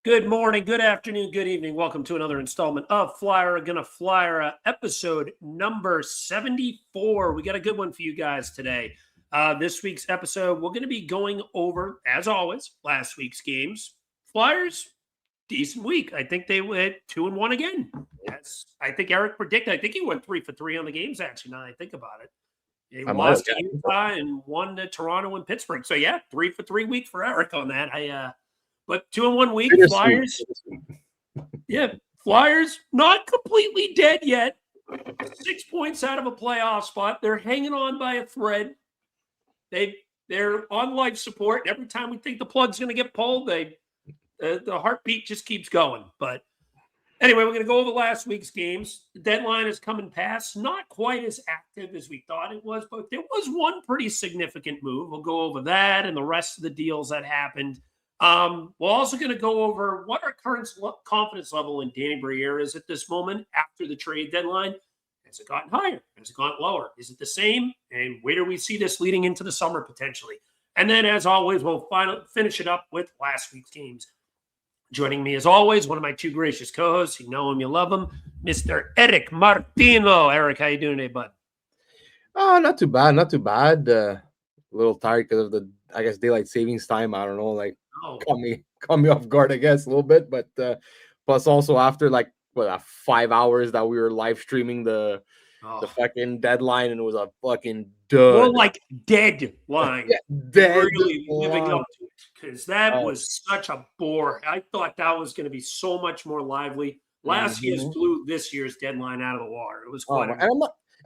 Good morning, good afternoon, good evening. Welcome to another installment of Flyer Gonna Flyer, episode number 74. We got a good one for you guys today. This week's episode, we're going to be going over, as always, last week's games. Flyers, decent week. I think they went 2-1 again. Yes, I think Eric predicted. I think he went 3 for 3 on the games, actually, now that I think about it. He lost to Utah and won to Toronto and Pittsburgh. So, yeah, 3 for 3 week for Eric on that. But 2-1 week, Flyers. Yeah, Flyers not completely dead yet. 6 points out of a playoff spot. They're hanging on by a thread. They're on life support. Every time we think the plug's going to get pulled, the heartbeat just keeps going. But anyway, we're going to go over last week's games. The deadline is coming past. Not quite as active as we thought it was, but there was one pretty significant move. We'll go over that and the rest of the deals that happened. We're also going to go over what our current confidence level in Danny Briere is at this moment after the trade deadline. Has it gotten higher? Has it gotten lower? Is it the same? And where do we see this leading into the summer potentially? And then, as always, we'll finish it up with last week's games. Joining me, as always, one of my two gracious co-hosts. You know him, you love him, Mr. Eric Martino. Eric, how you doing today, bud? Oh, not too bad, not too bad. A little tired because of the, I guess, daylight savings time. I don't know, like. Caught me off guard, I guess, a little bit, but plus also after 5 hours that we were live streaming the fucking deadline, and it was a fucking dud. More like deadline. Yeah, dead really living up to it, because that was such a bore. I thought that was going to be so much more lively. Last year's blew this year's deadline out of the water. It was quite.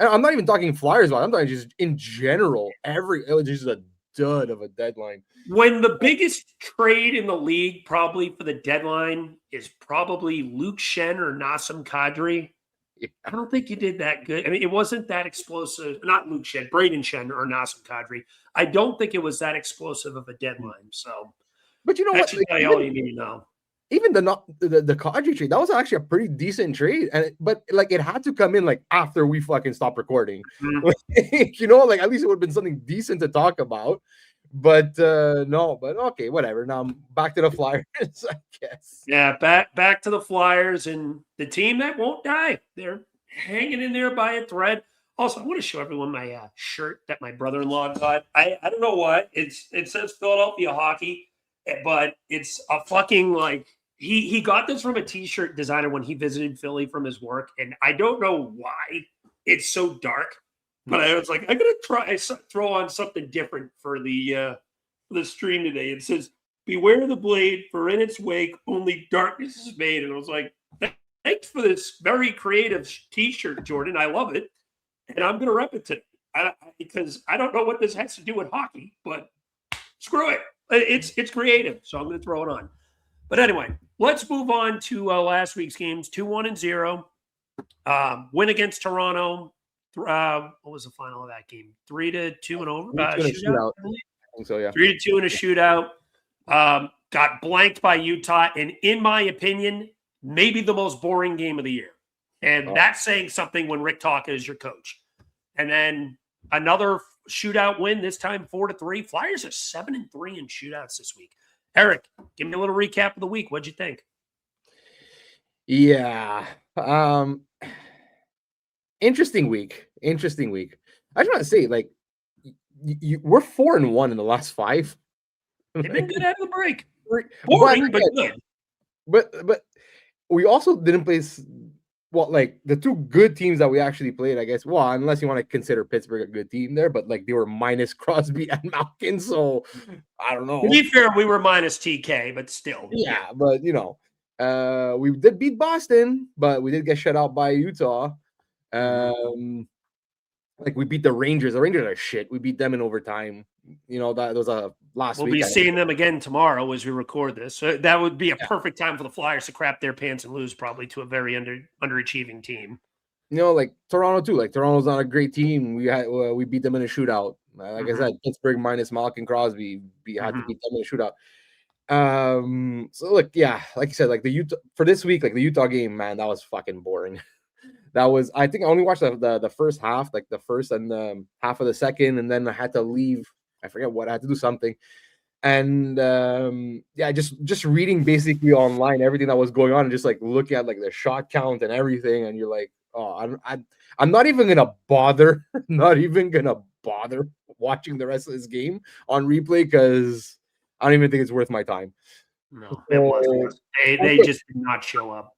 I'm not even talking Flyers, but I'm talking just in general. It was just a dud of a deadline. When the biggest trade in the league probably for the deadline is probably Luke Shen or Nassim Kadri. Yeah. I don't think you did that good. I mean, it wasn't that explosive. Not Luke Shen, Braden Shen or Nassim Kadri. I don't think it was that explosive of a deadline. So, but you know what? Should tell you all you need to know. Even the Kadri trade, that was actually a pretty decent trade, but it had to come in after we fucking stopped recording. Mm-hmm. At least it would have been something decent to talk about. But no, but okay, whatever. Now I'm back to the Flyers, I guess. Yeah, back to the Flyers and the team that won't die. They're hanging in there by a thread. Also, I want to show everyone my shirt that my brother-in-law got. I don't know why. It says Philadelphia Hockey, but it's a fucking he got this from a t-shirt designer when he visited Philly from his work, and I don't know why it's so dark. But I was like, I'm gonna throw on something different for the stream today. It says, "Beware the blade, for in its wake only darkness is made." And I was like, thanks for this very creative T-shirt, Jordan. I love it, and I'm gonna rep it today because I don't know what this has to do with hockey, but screw it. It's creative, so I'm gonna throw it on. But anyway, let's move on to last week's games. 2-1-0, win against Toronto. What was the final of that game? 3-2 and over. Shootout. I think so, yeah. 3-2 in a shootout. Got blanked by Utah, and in my opinion, maybe the most boring game of the year. And that's saying something when Rick Talka is your coach. And then another shootout win. This time 4-3. Flyers are 7-3 in shootouts this week. Eric, give me a little recap of the week. What'd you think? Yeah. Interesting week. I just want to say, we're 4-1 in the last 5. They've been good out of the break. Boring, but good. But we also didn't play the two good teams that we actually played, I guess. Well, unless you want to consider Pittsburgh a good team there, but they were minus Crosby and Malkin, so I don't know. To be fair, we were minus TK, but still. Yeah, but we did beat Boston, but we did get shut out by Utah. We beat the Rangers. The Rangers are shit. We beat them in overtime. That was a last week. We'll be seeing them again tomorrow as we record this. So that would be a perfect time for the Flyers to crap their pants and lose probably to a very underachieving team. Toronto too. Toronto's not a great team. We beat them in a shootout. I said, Pittsburgh minus Malkin Crosby. We had to beat them in a shootout. So look, yeah, like you said, the Utah for this week, the Utah game, man, that was fucking boring. That was, I think I only watched the first half, the first and half of the second, and then I had to leave. I forget what I had to do something. And just reading basically online everything that was going on, and just like looking at like the shot count and everything, and you're like, oh, I'm not even gonna bother, not even gonna bother watching the rest of this game on replay, because I don't even think it's worth my time. No, it wasn't. They just did not show up.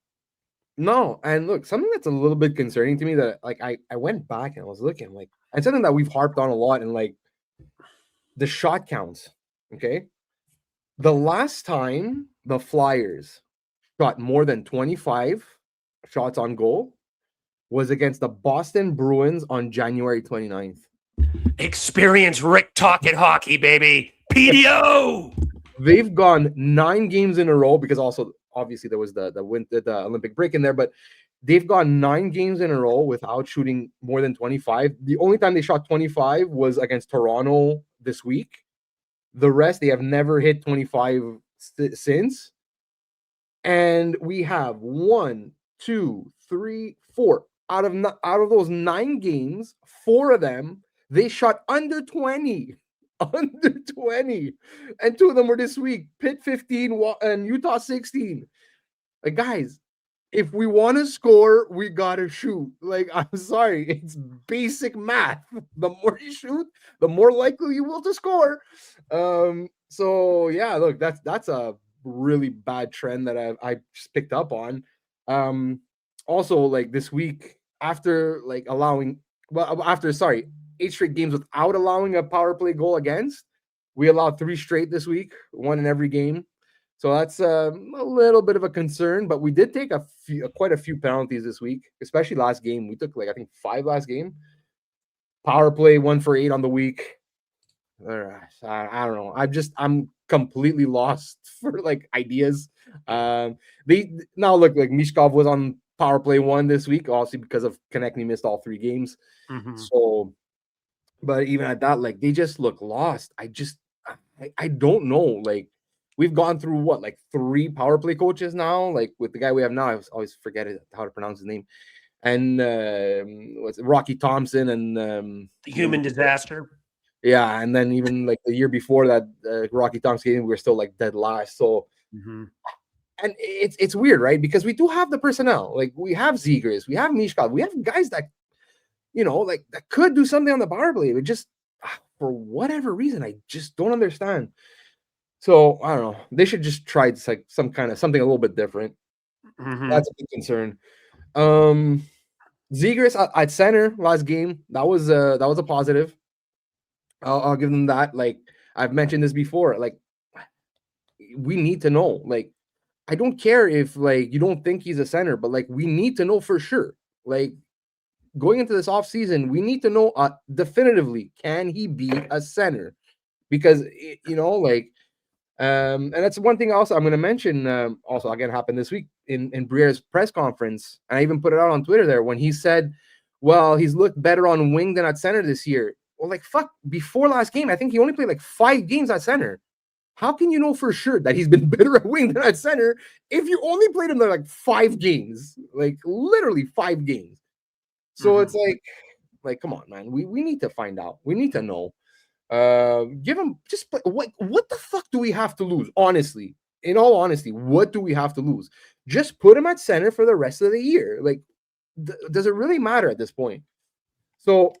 No, and look, something that's a little bit concerning to me, that like I went back and I was looking, like, and something that we've harped on a lot, and like the shot counts. Okay, the last time the Flyers shot more than 25 shots on goal was against the Boston Bruins on January 29th. Experience Rick talking hockey, baby. PDO. They've gone 9 games in a row, because also obviously there was the Olympic break in there, but they've gone 9 games in a row without shooting more than 25. The only time they shot 25 was against Toronto this week. The rest, they have never hit 25 since. And we have 1, 2, 3, 4 out of those 9 games, 4 of them they shot under 20. Under 20, and 2 of them were this week. Pitt 15 and Utah 16. Like, guys, if we want to score, we gotta shoot. Like, I'm sorry, it's basic math. The more you shoot, the more likely you will to score. So yeah, look, that's a really bad trend that I just picked up on. Also, like this week, after 8 straight games without allowing a power play goal against, we allowed 3 straight this week, 1 in every game. So that's a little bit of a concern, but we did take quite a few penalties this week, especially last game. We took, like, I think 5 last game. Power play 1 for 8 on the week. I don't know. I'm completely lost for like ideas. They now look like Mishkov was on power play 1 this week, obviously because of Konechny missed all 3 games. Mm-hmm. So, but even at that, like, they just look lost. I don't know. Like, we've gone through what, like 3 power play coaches now. Like with the guy we have now, I always forget how to pronounce his name. And what's it, Rocky Thompson and the human disaster. Yeah, and then even like the year before that, Rocky Thompson, we were still like dead last. So, and it's weird, right? Because we do have the personnel. Like, we have Zegers, we have Mishkov, we have guys that, like, that could do something on the power play. But just for whatever reason, I just don't understand. So I don't know. They should just try like something a little bit different. That's a big concern. Zegers at center last game, that was a positive. I'll give them that. Like, I've mentioned this before. Like, we need to know. Like, I don't care if like you don't think he's a center, but like we need to know for sure. Like, going into this offseason, we need to know definitively, can he be a center? Because and that's one thing also I'm going to mention. Also, again, happened this week in Briere's press conference, and I even put it out on Twitter there when he said, "Well, he's looked better on wing than at center this year." Well, like, fuck, before last game, I think he only played like 5 games at center. How can you know for sure that he's been better at wing than at center if you only played him there like 5 games? Like, literally 5 games. So it's like, come on, man. We need to find out. We need to know. Give him just play. What the fuck do we have to lose? Honestly, in all honesty, what do we have to lose? Just put him at center for the rest of the year. Like, does it really matter at this point? So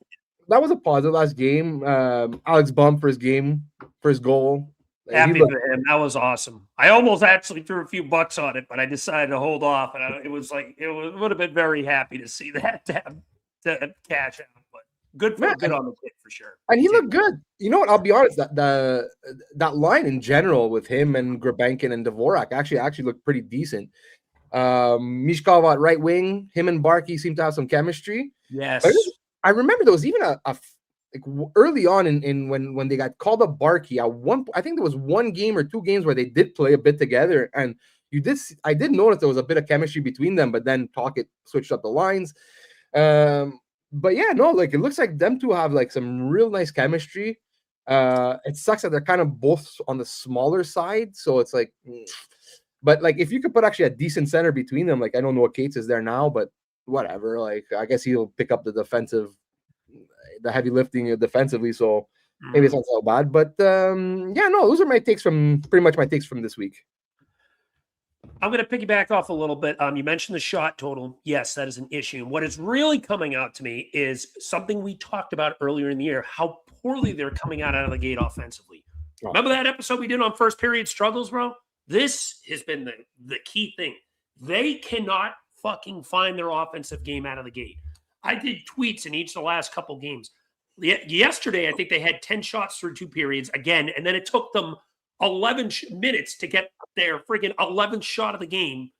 that was a positive last game. Alex Bump for his goal. Happy for him. That was awesome. I almost actually threw a few bucks on it, but I decided to hold off. And it would have been very happy to see that to cash out. But good on the kid for sure. And he looked good. You know what? I'll be honest. That line in general with him and Grabenkin and Dvorak actually looked pretty decent. Mishkov at right wing, him and Barkey seem to have some chemistry. Yes. I remember there was even a like early on in when they got called up Barkey. I think there was 1 game or 2 games where they did play a bit together, and I did notice there was a bit of chemistry between them, but then Tocchet switched up the lines. But yeah, no, like, it looks like them two have like some real nice chemistry. It sucks that they're kind of both on the smaller side, so it's like, but like if you could put actually a decent center between them, like, I don't know what Cates is there now, but whatever. Like, I guess he'll pick up the heavy lifting defensively. So Maybe it's not so bad, but yeah, no, those are my takes from this week. I'm going to piggyback off a little bit. You mentioned the shot total. Yes, that is an issue. And what is really coming out to me is something we talked about earlier in the year, how poorly they're coming out of the gate offensively. Oh. Remember that episode we did on first period struggles, bro? This has been the key thing. They cannot fucking find their offensive game out of the gate. I did tweets in each of the last couple games. Yesterday, I think they had 10 shots through 2 periods again, and then it took them 11 minutes to get their friggin' 11th shot of the game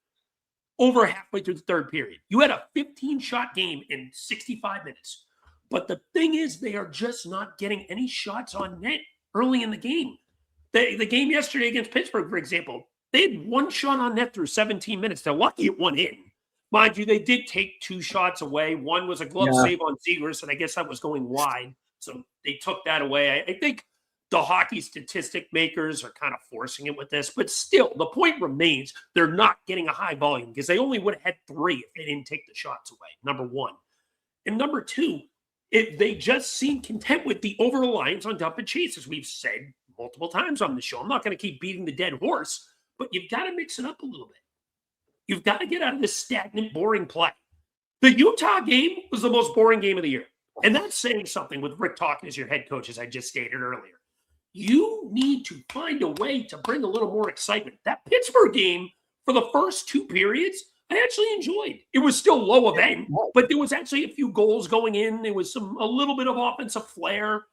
over halfway through the 3rd period. You had a 15-shot game in 65 minutes. But the thing is, they are just not getting any shots on net early in the game. The game yesterday against Pittsburgh, for example, they had 1 shot on net through 17 minutes. They're lucky it went in. Mind you, they did take 2 shots away. One was a glove save on Zegras, and I guess that was going wide. So they took that away. I think the hockey statistic makers are kind of forcing it with this, but still, the point remains they're not getting a high volume because they only would have had 3 if they didn't take the shots away, number 1. And number 2, they just seem content with the over-reliance on dump and chase, as we've said multiple times on the show. I'm not going to keep beating the dead horse, but you've got to mix it up a little bit. You've got to get out of this stagnant, boring play. The Utah game was the most boring game of the year. And that's saying something with Rick talking as your head coach, as I just stated earlier. You need to find a way to bring a little more excitement. That Pittsburgh game, for the first 2 periods, I actually enjoyed. It was still low event, but there was actually a few goals going in. There was a little bit of offensive flair.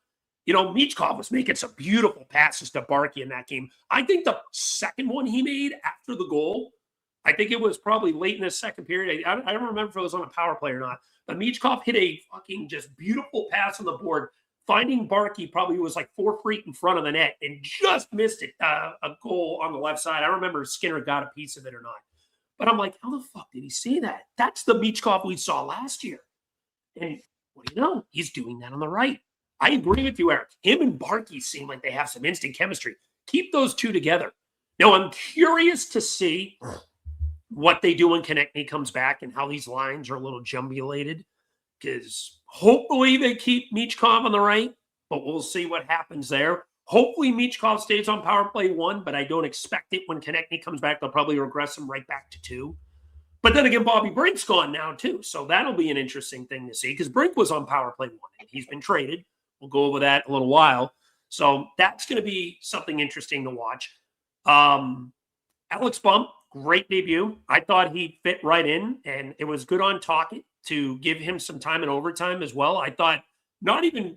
You know, Michkov was making some beautiful passes to Barkey in that game. I think the second one he made after the goal, I think it was probably late in the 2nd period. I don't remember if it was on a power play or not. But Michkov hit a fucking just beautiful pass on the board, finding Barkey probably was like 4 feet in front of the net and just missed it, a goal on the left side. I don't remember if Skinner got a piece of it or not. But I'm like, how the fuck did he say that? That's the Michkov we saw last year. And what do you know? He's doing that on the right. I agree with you, Eric. Him and Barkey seem like they have some instant chemistry. Keep those two together. Now, I'm curious to see what they do when Konechny comes back and how these lines are a little jumbulated, because hopefully they keep Michkov on the right, but we'll see what happens there. Hopefully Michkov stays on power play 1, but I don't expect it. When Konechny comes back, they'll probably regress him right back to 2. But then again, Bobby Brink's gone now too, so that'll be an interesting thing to see, because Brink was on power play 1 and he's been traded. We'll go over that in a little while. So that's going to be something interesting to watch. Alex Bump, great debut. I thought he fit right in, and it was good on Tocchet to give him some time in overtime as well. I thought not even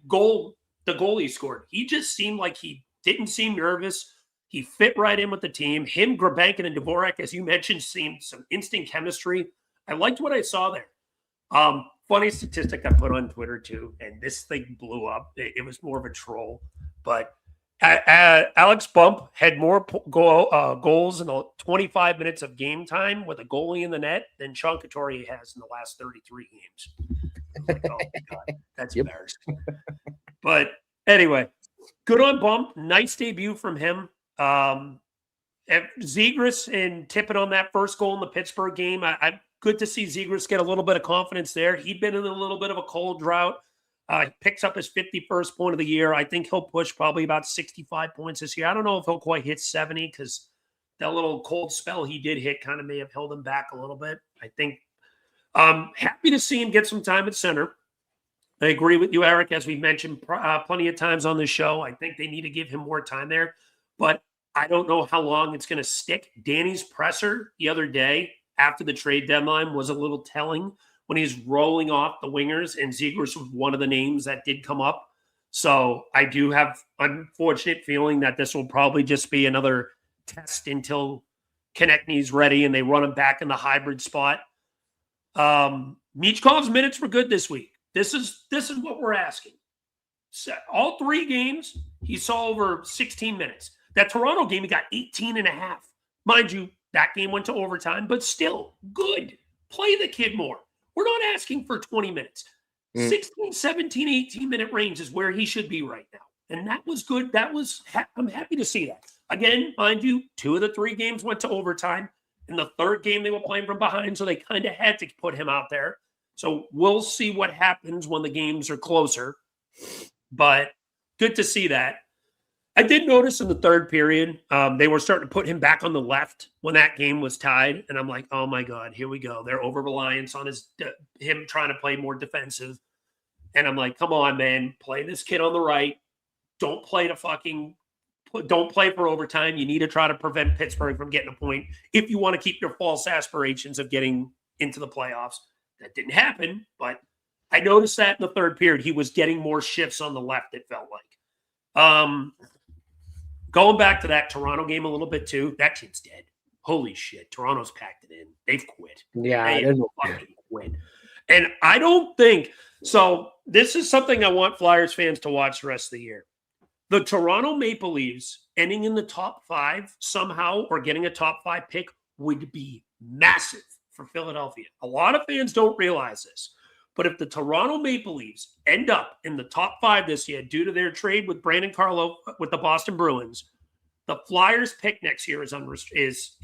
the goal he scored. He just seemed like he didn't seem nervous. He fit right in with the team. Him, Grabankin, and Dvorak, as you mentioned, seemed some instant chemistry. I liked what I saw there. Funny statistic I put on Twitter too, and this thing blew up. It was more of a troll, but Alex Bump had more goals in the 25 minutes of game time with a goalie in the net than Sean Couturier has in the last 33 games. Like, oh my God, that's embarrassing. But anyway, good on Bump. Nice debut from him. Zegras and Tippett on that first goal in the Pittsburgh game. I'm good to see Zegras get a little bit of confidence there. He'd been in a little bit of a cold drought. He picks up his 51st point of the year. I think he'll push probably about 65 points this year. I don't know if he'll quite hit 70, because that little cold spell he did hit kind of may have held him back a little bit. I think happy to see him get some time at center. I agree with you, Eric, as we've mentioned plenty of times on the show. I think they need to give him more time there, but I don't know how long it's going to stick. Danny's presser the other day after the trade deadline was a little telling when he's rolling off the wingers, and Zegras was one of the names that did come up. So I do have unfortunate feeling that this will probably just be another test until Konechny's ready and they run him back in the hybrid spot. Michkov's minutes were good this week. This is what we're asking. So all 3 games, he saw over 16 minutes. That Toronto game, he got 18 and a half. Mind you, that game went to overtime, but still good. Play the kid more. We're not asking for 20 minutes. 16, 17, 18-minute range is where he should be right now. And that was good. I'm happy to see that. Again, mind you, 2 of the 3 games went to overtime. In the 3rd game, they were playing from behind, so they kind of had to put him out there. So we'll see what happens when the games are closer. But good to see that. I did notice in the third period, they were starting to put him back on the left when that game was tied. And I'm like, oh my God, here we go. They're over-reliance on him trying to play more defensive. And I'm like, come on, man, play this kid on the right. Don't play for overtime. You need to try to prevent Pittsburgh from getting a point if you want to keep your false aspirations of getting into the playoffs. That didn't happen, but I noticed that in the third period, he was getting more shifts on the left, it felt like. Going back to that Toronto game a little bit too, that kid's dead. Holy shit. Toronto's packed it in. They've quit. Yeah. They fucking quit. And I don't think – so this is something I want Flyers fans to watch the rest of the year. The Toronto Maple Leafs ending in the top 5 somehow or getting a top 5 pick would be massive for Philadelphia. A lot of fans don't realize this. But if the Toronto Maple Leafs end up in the top 5 this year due to their trade with Brandon Carlo with the Boston Bruins, the Flyers pick next year is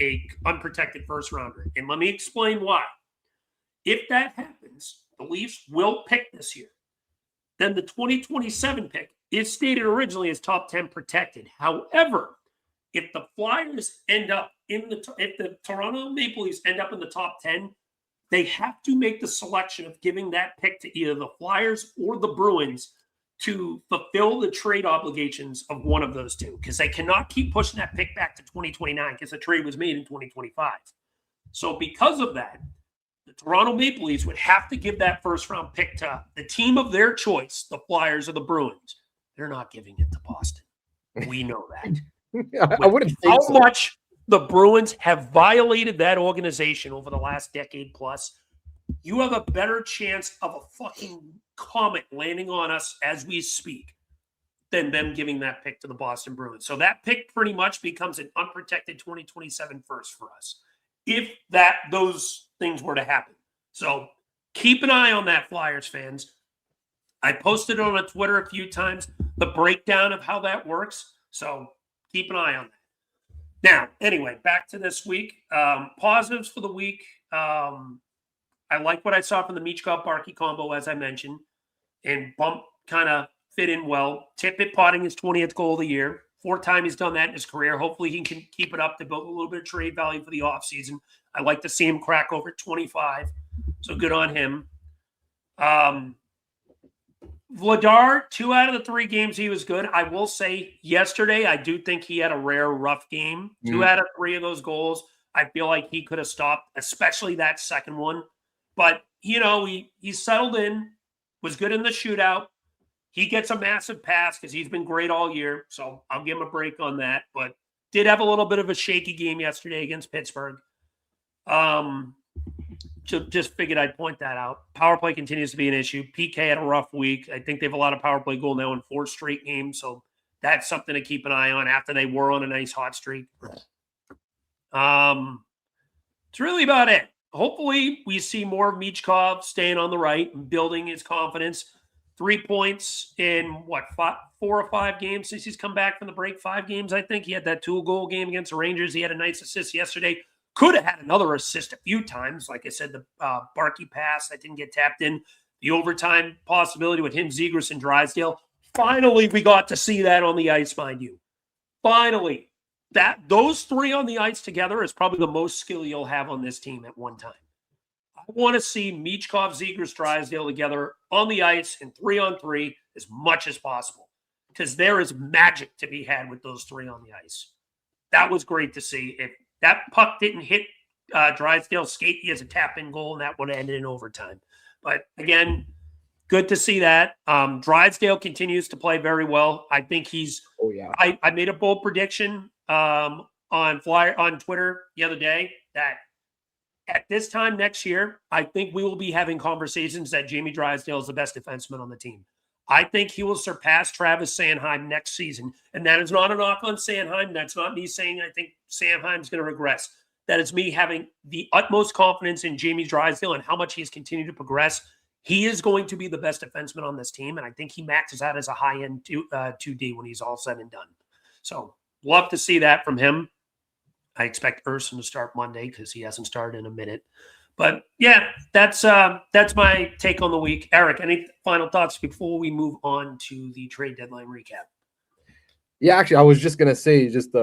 a unprotected first rounder. And let me explain why. If that happens, the Leafs will pick this year. Then the 2027 pick is stated originally as top 10 protected. However, if the Flyers end up if the Toronto Maple Leafs end up in the top 10, they have to make the selection of giving that pick to either the Flyers or the Bruins to fulfill the trade obligations of one of those two, because they cannot keep pushing that pick back to 2029 because the trade was made in 2025. So because of that, the Toronto Maple Leafs would have to give that first-round pick to the team of their choice, the Flyers or the Bruins. They're not giving it to Boston. We know that. I wouldn't think how so. much the Bruins have violated that organization over the last decade plus, you have a better chance of a fucking comet landing on us as we speak than them giving that pick to the Boston Bruins. So that pick pretty much becomes an unprotected 2027 first for us if those things were to happen. So keep an eye on that, Flyers fans. I posted on Twitter a few times the breakdown of how that works. So keep an eye on that. Now, anyway, back to this week. Positives for the week. I like what I saw from the Michkov-Barkey combo, as I mentioned. And Bump kind of fit in well. Tippett potting his 20th goal of the year. 4th time he's done that in his career. Hopefully he can keep it up to build a little bit of trade value for the offseason. I like to see him crack over 25. So good on him. Vladar, 2 out of the 3 games he was good. I will say yesterday, I do think he had a rare rough game. 2 out of 3 of those goals, I feel like he could have stopped, especially that second one. But, he settled in, was good in the shootout. He gets a massive pass because he's been great all year. So I'll give him a break on that. But did have a little bit of a shaky game yesterday against Pittsburgh. Just figured I'd point that out. Power play continues to be an issue. PK had a rough week. I think they have a lot of power play goal now in 4 straight games. So that's something to keep an eye on after they were on a nice hot streak. It's really about it. Hopefully we see more of Michkov staying on the right and building his confidence. 3 points in 4 or 5 games since he's come back from the break. 5 games, I think. He had that 2-goal game against the Rangers. He had a nice assist yesterday. Could have had another assist a few times. Like I said, the Barkey pass that didn't get tapped in. The overtime possibility with him, Zegras, and Drysdale. Finally, we got to see that on the ice, mind you. Finally. Those 3 on the ice together is probably the most skill you'll have on this team at one time. I want to see Michkov, Zegras, Drysdale together on the ice in 3-on-3 as much as possible, because there is magic to be had with those 3 on the ice. That was great to see. If that puck didn't hit Drysdale's skate, he has a tap-in goal, and that would have ended in overtime. But again, good to see that. Drysdale continues to play very well. I think he's – Oh, yeah. I made a bold prediction on Twitter the other day that at this time next year, I think we will be having conversations that Jamey Drysdale is the best defenseman on the team. I think he will surpass Travis Sanheim next season. And that is not a knock on Sanheim. That's not me saying I think Sanheim's going to regress. That is me having the utmost confidence in Jamey Drysdale and how much he's continued to progress. He is going to be the best defenseman on this team, and I think he maxes out as a high-end 2D when he's all said and done. So love to see that from him. I expect Urson to start Monday because he hasn't started in a minute. But yeah, that's my take on the week. Eric, any final thoughts before we move on to the trade deadline recap? Yeah, actually, I was just gonna say just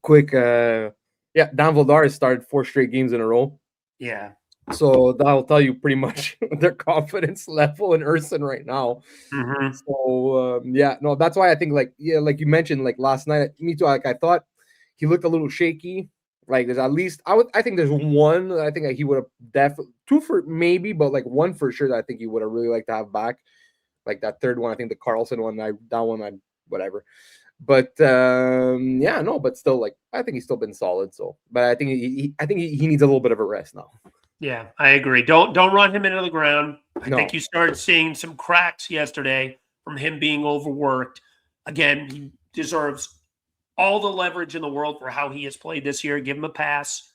quick. Dan Vladar has started 4 straight games in a row. Yeah. So that'll tell you pretty much their confidence level in Urson right now. Mm-hmm. So that's why I think like you mentioned like last night. Me too. Like I thought he looked a little shaky. Like there's at least I think there's one I think he would have definitely 2 for maybe, but like 1 for sure that I think he would have really liked to have back. Like that third one, I think the Carlson one, whatever. But but still, like I think he's still been solid. So, but I think he needs a little bit of a rest now. Yeah, I agree. Don't run him into the ground. I No. think you started seeing some cracks yesterday from him being overworked. Again, he deserves all the leverage in the world for how he has played this year. Give him a pass.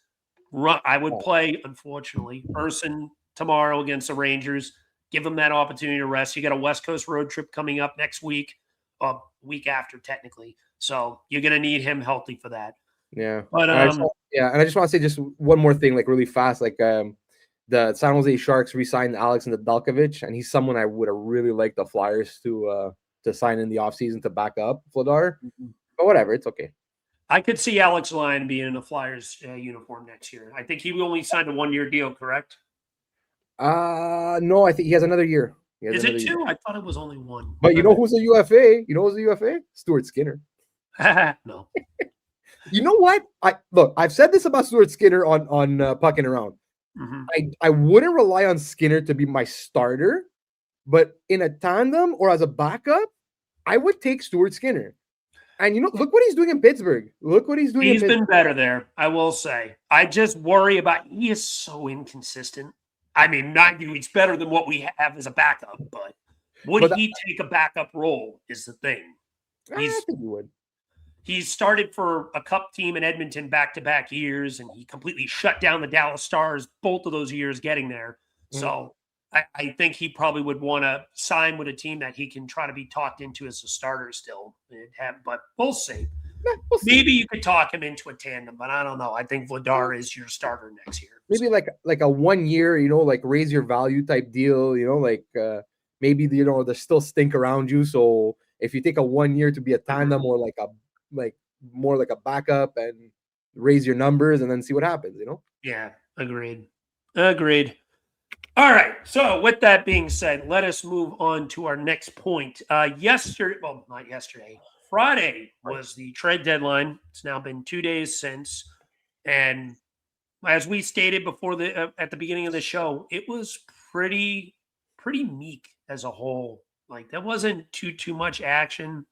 I would play, unfortunately, Urson tomorrow against the Rangers. Give him that opportunity to rest. You got a West Coast road trip coming up next week, week after technically. So you're going to need him healthy for that. Yeah. But and I just want to say just one more thing, like really fast. Like the San Jose Sharks re-signed Alex Nedeljkovic, and he's someone I would have really liked the Flyers to sign in the offseason to back up Vladar. Mm-hmm. But whatever, it's okay. I could see Alex Lyon being in a Flyers uniform next year. I think he only signed a 1-year deal, correct? No, I think he has another year. Is it 2? I thought it was only 1. But you know who's a UFA? Stuart Skinner. No. You know what? I've said this about Stuart Skinner on Pucking Around. Mm-hmm. I wouldn't rely on Skinner to be my starter, but in a tandem or as a backup, I would take Stuart Skinner. And look what he's doing in Pittsburgh. He's been better there, I will say. I just worry about he is so inconsistent. I mean, he's better than what we have as a backup, but would he take a backup role is the thing. I think he would. He's started for a cup team in Edmonton back-to-back years, and he completely shut down the Dallas Stars both of those years getting there. Mm-hmm. So I think he probably would want to sign with a team that he can try to be talked into as a starter still. But we'll see. Maybe you could talk him into a tandem, but I don't know. I think Vladar is your starter next year. Maybe like a 1 year, like raise your value type deal, maybe there's still stink around you. So if you take a 1 year to be a tandem or more like a backup and raise your numbers and then see what happens, Yeah, agreed. All right. So with that being said, let us move on to our next point. Not yesterday. Friday was the trade deadline. It's now been 2 days since. And as we stated before at the beginning of the show, it was pretty meek as a whole. Like there wasn't too much action.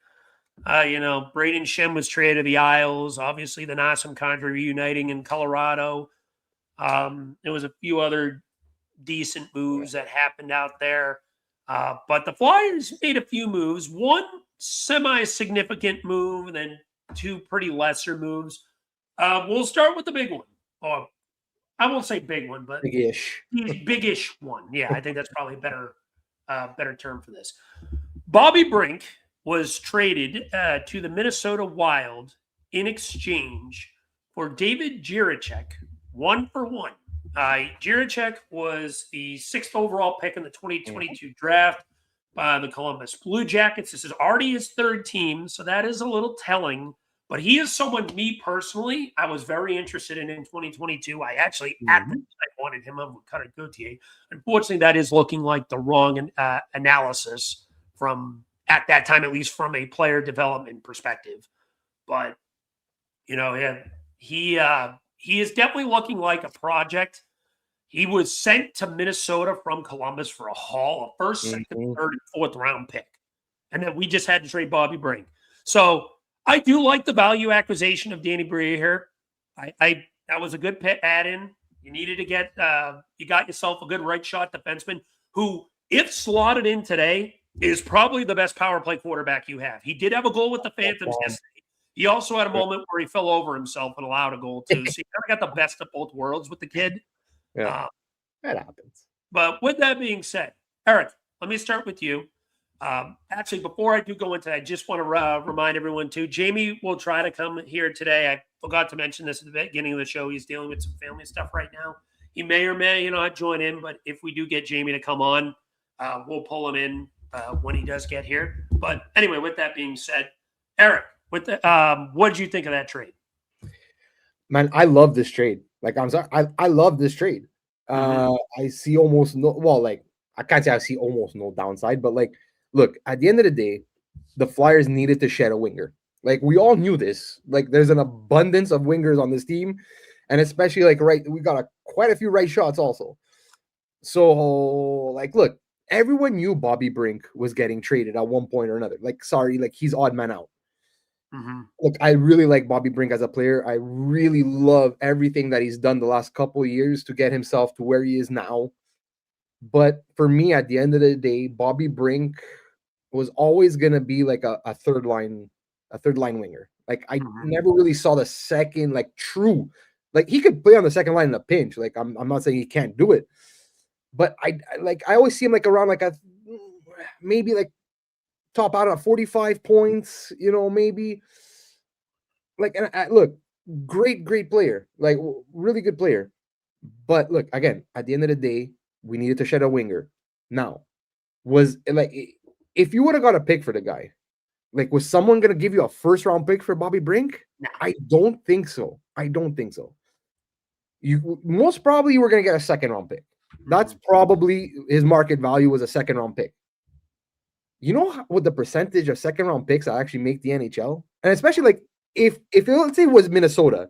Braden Shem was traded to the Isles. Obviously, the Nassim Kadri reuniting in Colorado. There was a few other decent moves that happened out there. But the Flyers made a few moves. One semi-significant move and then 2 pretty lesser moves. We'll start with the big one. I won't say big one, but big-ish one. Yeah, I think that's probably a better term for this. Bobby Brink was traded to the Minnesota Wild in exchange for David Jiricek, 1-for-1. Jiricek was the 6th overall pick in the 2022 draft by the Columbus Blue Jackets. This is already his 3rd team, so that is a little telling. But he is someone, me personally, I was very interested in 2022. I actually, at the time, wanted him over Cutter Gauthier. Unfortunately, that is looking like the wrong analysis from, at that time, at least from a player development perspective. But, he is definitely looking like a project. He was sent to Minnesota from Columbus for a haul, a 1st, 2nd, 3rd, and 4th round pick. And then we just had to trade Bobby Brink. So I do like the value acquisition of Danny Briere here. That was a good add-in. You needed to get you got yourself a good right shot defenseman who, if slotted in today, is probably the best power play quarterback you have. He did have a goal with the Phantoms yesterday. He also had a moment where he fell over himself and allowed a goal too. So he kind of got the best of both worlds with the kid. Yeah, that happens. But with that being said, Eric, let me start with you. Actually, before I do go into that, I just want to remind everyone too, Jamey will try to come here today. I forgot to mention this at the beginning of the show. He's dealing with some family stuff right now. He may or may not join in, but if we do get Jamey to come on, we'll pull him in when he does get here. But anyway, with that being said, Eric, what did you think of that trade? Man, I love this trade. Like, I'm sorry, I love this trade. I see almost no, well, like, I can't say I see almost no downside, but like, look, at the end of the day, the Flyers needed to shed a winger. Like, we all knew this. Like, there's an abundance of wingers on this team, and especially like we got quite a few right shots also. So, like, look, everyone knew Bobby Brink was getting traded at one point or another. Like, sorry, like, he's odd man out. Look, I really like Bobby Brink as a player. I really love everything that he's done the last couple of years to get himself to where he is now. But for me, at the end of the day, Bobby Brink was always gonna be like a third line winger. Like, I never really saw the second, like, true. Like, he could play on the second line in a pinch. Like, I'm not saying he can't do it, but I always see him like around like a maybe like top out of 45 points, maybe. Like, and look, great player, like, really good player. But look, again, at the end of the day, we needed to shed a winger. Now, was like, if you would have got a pick for the guy, like, was someone going to give you a first round pick for Bobby Brink? No. I don't think so. You most probably were going to get a second round pick. That's probably his market value was a second round pick. You know what the percentage of second round picks that actually make the NHL? And especially like if let's say it was Minnesota,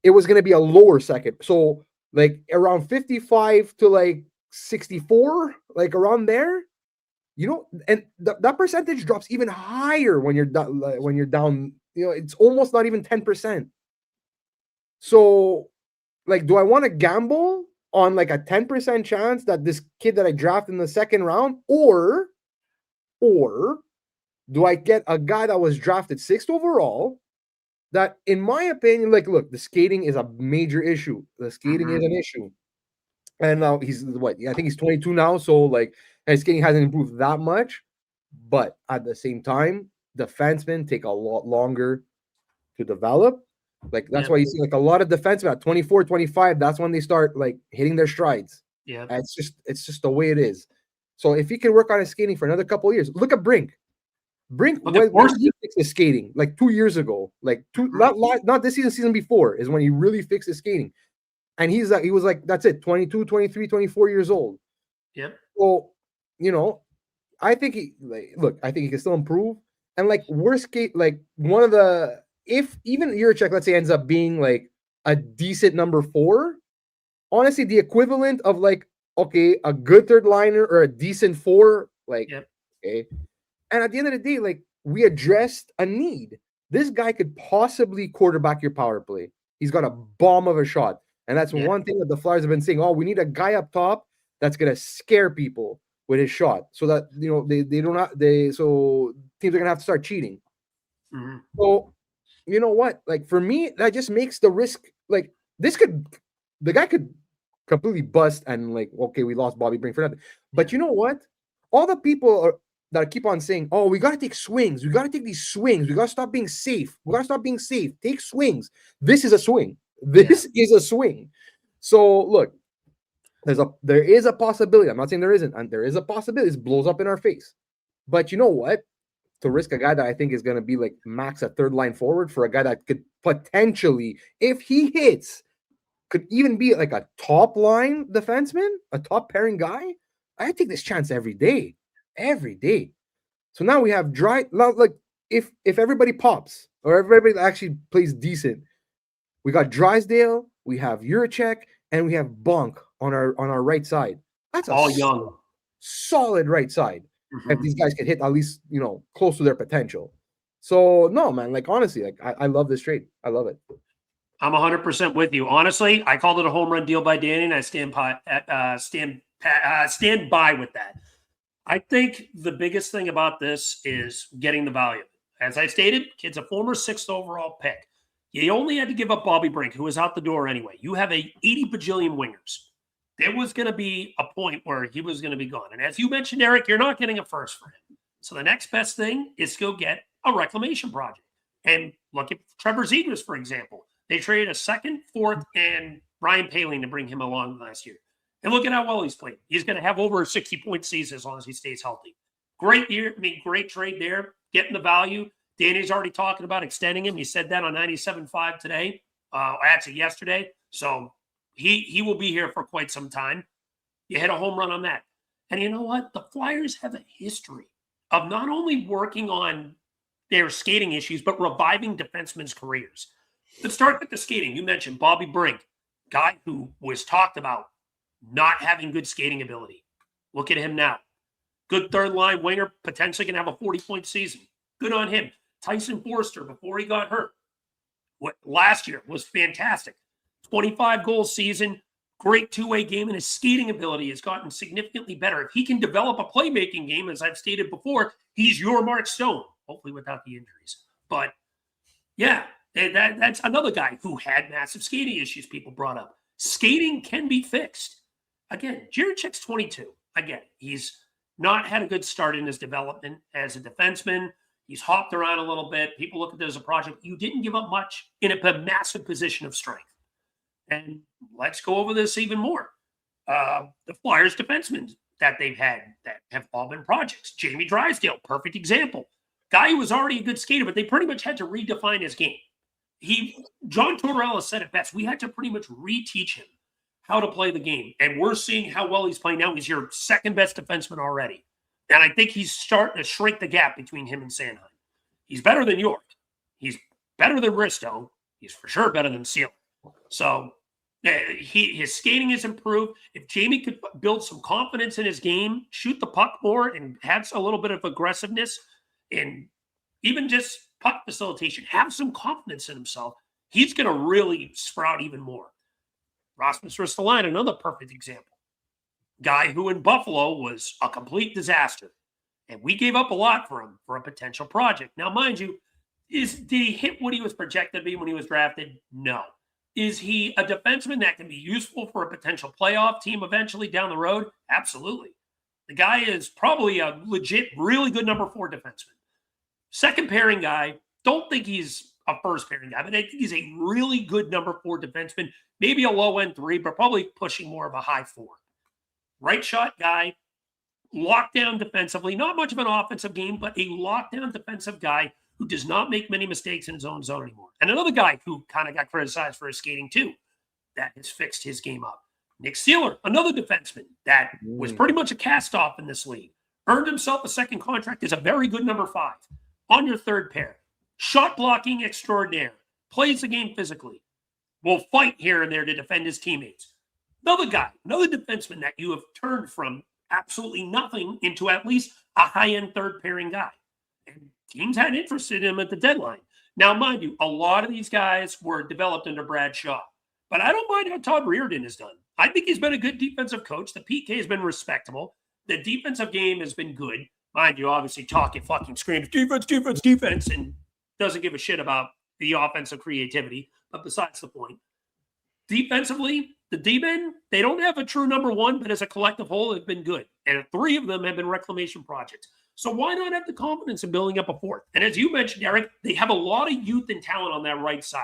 it was going to be a lower second. So like around 55 to like 64, like around there, and that percentage drops even higher when you're down, it's almost not even 10%. So like, do I want to gamble on like a 10% chance that this kid that I drafted in the second round, or do I get a guy that was drafted 6th overall that, in my opinion, like, look, the skating is a major issue. The skating is an issue. And now he's what? I think he's 22 now. So like, his skating hasn't improved that much. But at the same time, defensemen take a lot longer to develop. Like, that's why you see like a lot of defensemen at 24, 25, that's when they start like hitting their strides. Yeah. It's just the way it is. So if he can work on his skating for another couple of years, look at Brink. When he fixed his skating like 2 years ago, like not this season before is when he really fixed his skating. And he was like, that's it, 22, 23, 24 years old. Yep. So, I think I think he can still improve. And like, worst case, like one of the, if even Jiricek, let's say, ends up being like a decent number 4, honestly, the equivalent of like, okay, a good third liner or a decent 4, like, okay. And at the end of the day, like, we addressed a need. This guy could possibly quarterback your power play. He's got a bomb of a shot. And that's one thing that the Flyers have been saying. Oh, we need a guy up top that's going to scare people with his shot so that, so teams are going to have to start cheating. So, you know what? Like, for me, that just makes the risk, like, the guy could completely bust and like, okay, we lost Bobby Brink for nothing. But you know what? All the people that keep on saying, oh, we got to take swings. We got to take these swings. We got to stop being safe. Take swings. This is a swing. This is a swing. So look, there is a possibility. I'm not saying there isn't, and there is a possibility it blows up in our face. But you know what? To risk a guy that I think is going to be like max a third line forward for a guy that could potentially, if he hits, could even be like a top line defenseman, a top pairing guy. I take this chance every day. So now we have like, if everybody pops or everybody actually plays decent, we got Drysdale, we have Jiricek, and we have Bonk on our right side. That's all young, solid right side. If these guys can hit at least, close to their potential. So no, man, like, honestly, like, I love this trade. I love it. I'm 100% with you. Honestly, I called it a home run deal by Danny, and I stand by with that. I think the biggest thing about this is getting the value. As I stated, kid's a former 6th overall pick. You only had to give up Bobby Brink, who was out the door anyway. You have 80 bajillion wingers. There was going to be a point where he was going to be gone. And as you mentioned, Eric, you're not getting a first for him. So the next best thing is to go get a reclamation project. And look at Trevor Zegras, for example. They traded a 2nd, 4th, and Brian Paling to bring him along last year. And look at how well he's played. He's going to have over a 60-point season as long as he stays healthy. Great year. I mean, great trade there. Getting the value. Danny's already talking about extending him. He said that on 97.5 today. Actually, yesterday. So he will be here for quite some time. You hit a home run on that. And you know what? The Flyers have a history of not only working on their skating issues, but reviving defensemen's careers. Let's start with the skating. You mentioned Bobby Brink, guy who was talked about not having good skating ability. Look at him now. Good third line winger, potentially going to have a 40-point season. Good on him. Tyson Forster, before he got hurt, last year was fantastic. 25-goal season, great two-way game, and his skating ability has gotten significantly better. If he can develop a playmaking game, as I've stated before, he's your Mark Stone, hopefully without the injuries. But, yeah, that's another guy who had massive skating issues people brought up. Skating can be fixed. Again, Jiricek's 22. Again, he's not had a good start in his development as a defenseman. He's hopped around a little bit. People look at it as a project. You didn't give up much in a massive position of strength. And let's go over this even more. The Flyers defensemen that they've had that have all been projects. Jamey Drysdale, perfect example. Guy who was already a good skater, but they pretty much had to redefine his game. John Tortorella said it best. We had to pretty much reteach him how to play the game. And we're seeing how well he's playing now. He's your second best defenseman already. And I think he's starting to shrink the gap between him and Sanheim. He's better than York. He's better than Risto. He's for sure better than Sealer. So his skating has improved. If Jamey could build some confidence in his game, shoot the puck more, and have a little bit of aggressiveness, and even just puck facilitation, have some confidence in himself, he's going to really sprout even more. Rasmus Ristolainen, another perfect example. Guy who in Buffalo was a complete disaster. And we gave up a lot for him for a potential project. Now, mind you, did he hit what he was projected to be when he was drafted? No. Is he a defenseman that can be useful for a potential playoff team eventually down the road? Absolutely. The guy is probably a legit, really good number 4 defenseman. Second pairing guy, don't think he's a first pairing guy, but I think he's a really good number 4 defenseman, maybe a low end 3, but probably pushing more of a high 4. Right shot guy, lockdown defensively, not much of an offensive game, but a lockdown defensive guy who does not make many mistakes in his own zone anymore. And another guy who kind of got criticized for his skating too, that has fixed his game up. Nick Sealer, another defenseman that was pretty much a cast-off in this league, earned himself a second contract as a very good number 5 on your third pair. Shot blocking extraordinaire, plays the game physically, will fight here and there to defend his teammates. Another guy, another defenseman that you have turned from absolutely nothing into at least a high-end third-pairing guy. And teams had interest in him at the deadline. Now, mind you, a lot of these guys were developed under Brad Shaw. But I don't mind how Todd Reardon has done. I think he's been a good defensive coach. The PK has been respectable. The defensive game has been good. Mind you, obviously, Talkett fucking screams, defense, defense, defense, and doesn't give a shit about the offensive creativity. But besides the point, defensively, the D-men, they don't have a true number 1, but as a collective whole, they've been good. And 3 of them have been reclamation projects. So why not have the confidence in building up a 4th? And as you mentioned, Eric, they have a lot of youth and talent on that right side.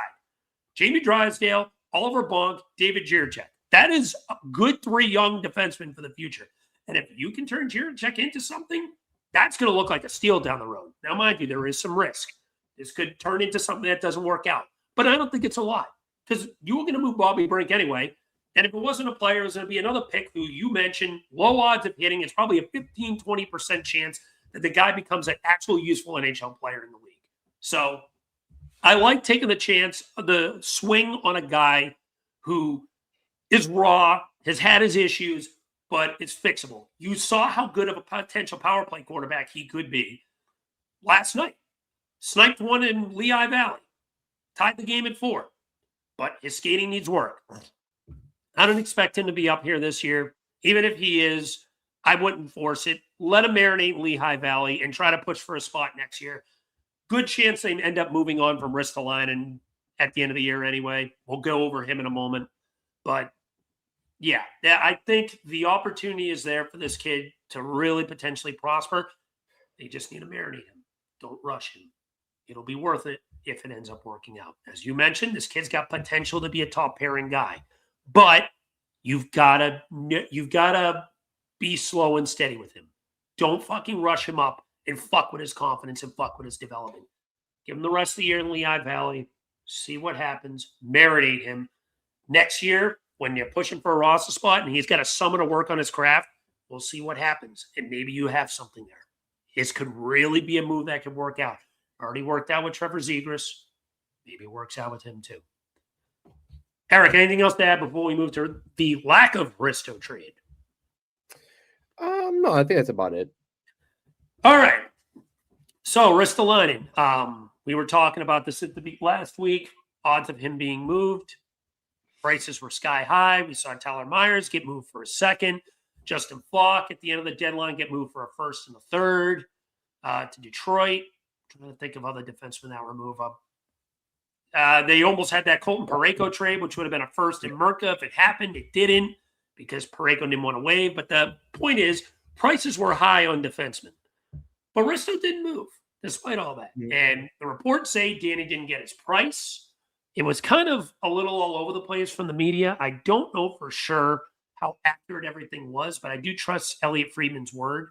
Jamey Drysdale, Oliver Bonk, David Jiricek. That is a good 3 young defensemen for the future. And if you can turn Jiricek into something, that's going to look like a steal down the road. Now, mind you, there is some risk. This could turn into something that doesn't work out. But I don't think it's a lot because you were going to move Bobby Brink anyway. And if it wasn't a player, it was going to be another pick who you mentioned, low odds of hitting. It's probably a 15, 20% chance that the guy becomes an actual useful NHL player in the league. So I like taking the chance, the swing on a guy who is raw, has had his issues, but it's fixable. You saw how good of a potential power play quarterback he could be last night. Sniped one in Lehigh Valley. Tied the game at 4. But his skating needs work. I don't expect him to be up here this year. Even if he is, I wouldn't force it. Let him marinate in Lehigh Valley and try to push for a spot next year. Good chance they end up moving on from Ristolainen at the end of the year anyway. We'll go over him in a moment. But, yeah, I think the opportunity is there for this kid to really potentially prosper. They just need to marinate him. Don't rush him. It'll be worth it if it ends up working out. As you mentioned, this kid's got potential to be a top pairing guy. But you've got to be slow and steady with him. Don't fucking rush him up and fuck with his confidence and fuck with his development. Give him the rest of the year in Lehigh Valley. See what happens. Marinate him. Next year, when you're pushing for a roster spot and he's got a summer to work on his craft, we'll see what happens. And maybe you have something there. This could really be a move that could work out. Already worked out with Trevor Zegras. Maybe it works out with him too. Eric, anything else to add before we move to the lack of Risto trade? No, I think that's about it. All right. So Ristolainen, we were talking about this at the last week. Odds of him being moved. Prices were sky high. We saw Tyler Myers get moved for a second. Justin Falk at the end of the deadline get moved for a first and a third to Detroit. I'm trying to think of other defensemen that were moved up. They almost had that Colton Parayko trade, which would have been a first in Merca if it happened. It didn't because Parayko didn't want to waive. But the point is, prices were high on defensemen. But Risto didn't move despite all that. Mm-hmm. And the reports say Danny didn't get his price. It was kind of a little all over the place from the media. I don't know for sure how accurate everything was, but I do trust Elliot Friedman's word.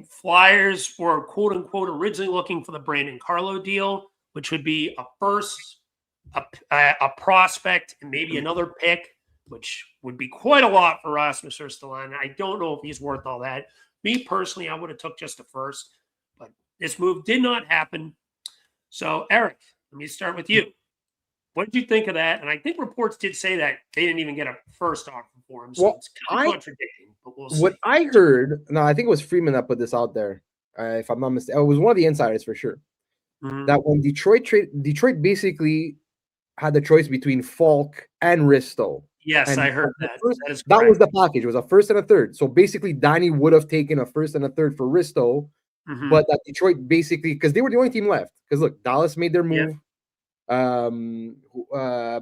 Flyers were quote unquote originally looking for the Brandon Carlo deal, which would be a first, a prospect, and maybe another pick, which would be quite a lot for Rasmus Ristolainen. I don't know if he's worth all that. Me personally, I would have took just a first, but this move did not happen. So, Eric, let me start with you. What did you think of that? And I think reports did say that they didn't even get a first offer for him. So it's kind of contradicting, but we'll see. What I heard, I think it was Freeman that put this out there, if I'm not mistaken. It was one of the insiders for sure. Mm-hmm. That when Detroit basically had the choice between Falk and Risto. Yes, and I heard that. That was the package. It was a first and a third. So basically, Danny would have taken a first and a third for Risto, but that Detroit basically, because they were the only team left. Because look, Dallas made their move. Yeah.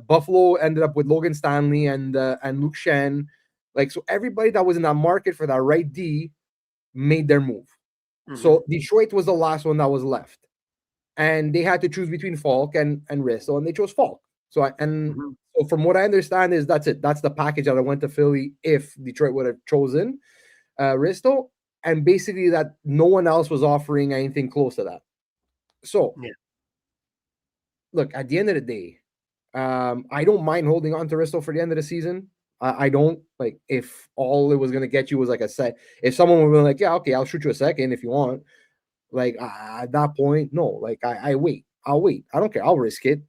Buffalo ended up with Logan Stanley and Luke Shen. So everybody that was in that market for that right D made their move. So Detroit was the last one that was left. And they had to choose between Falk and Risto, and they chose Falk. So so from what I understand is that's it. That's the package that I went to Philly if Detroit would have chosen Risto, and basically that no one else was offering anything close to that. So look, at the end of the day, I don't mind holding on to Risto for the end of the season. I don't if all it was gonna get you was a set. If someone would be like, yeah, okay, I'll shoot you a second if you want. At that point, no. I wait. I'll wait. I don't care. I'll risk it.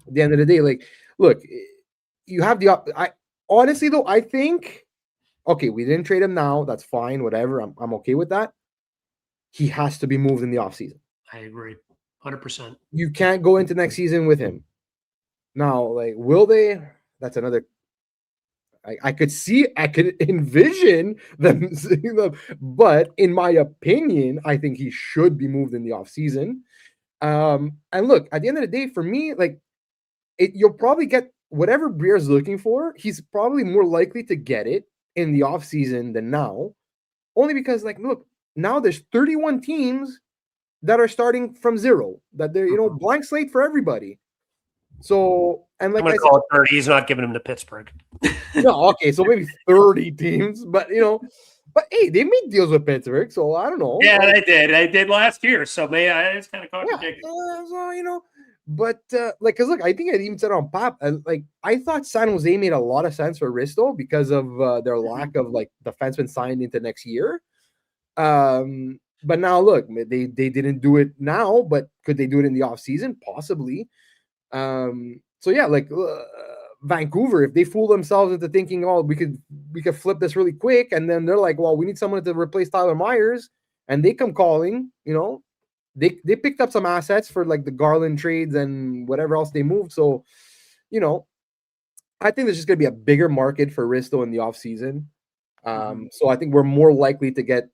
At the end of the day, look, you have I honestly though, I think, okay, we didn't trade him now. That's fine. Whatever. I'm okay with that. He has to be moved in the offseason. I agree. 100%. You can't go into next season with him. Now, will they? That's another. I could envision them seeing them, but in my opinion, I think he should be moved in the offseason. And look, at the end of the day, for me, you'll probably get whatever Briere's looking for. He's probably more likely to get it in the offseason than now. Only because, look, now there's 31 teams that are starting from zero. That they're, blank slate for everybody. So, and I'm going to call it 30. He's not giving him to Pittsburgh. No, okay, so maybe 30 teams, but but hey, they made deals with Pittsburgh, so I don't know. Yeah, they did. They did last year, so it's kind of contradictory. Yeah, so but because look, I think I even said on Pop, I thought San Jose made a lot of sense for Risto because of their lack of defensemen signed into next year. But now look, they didn't do it now, but could they do it in the offseason? Possibly. So yeah, Vancouver, if they fool themselves into thinking, oh, we could flip this really quick, and then they're like, well, we need someone to replace Tyler Myers, and they come calling, they picked up some assets for the Garland trades and whatever else they moved. So, I think there's just gonna be a bigger market for Risto in the offseason. So I think we're more likely to get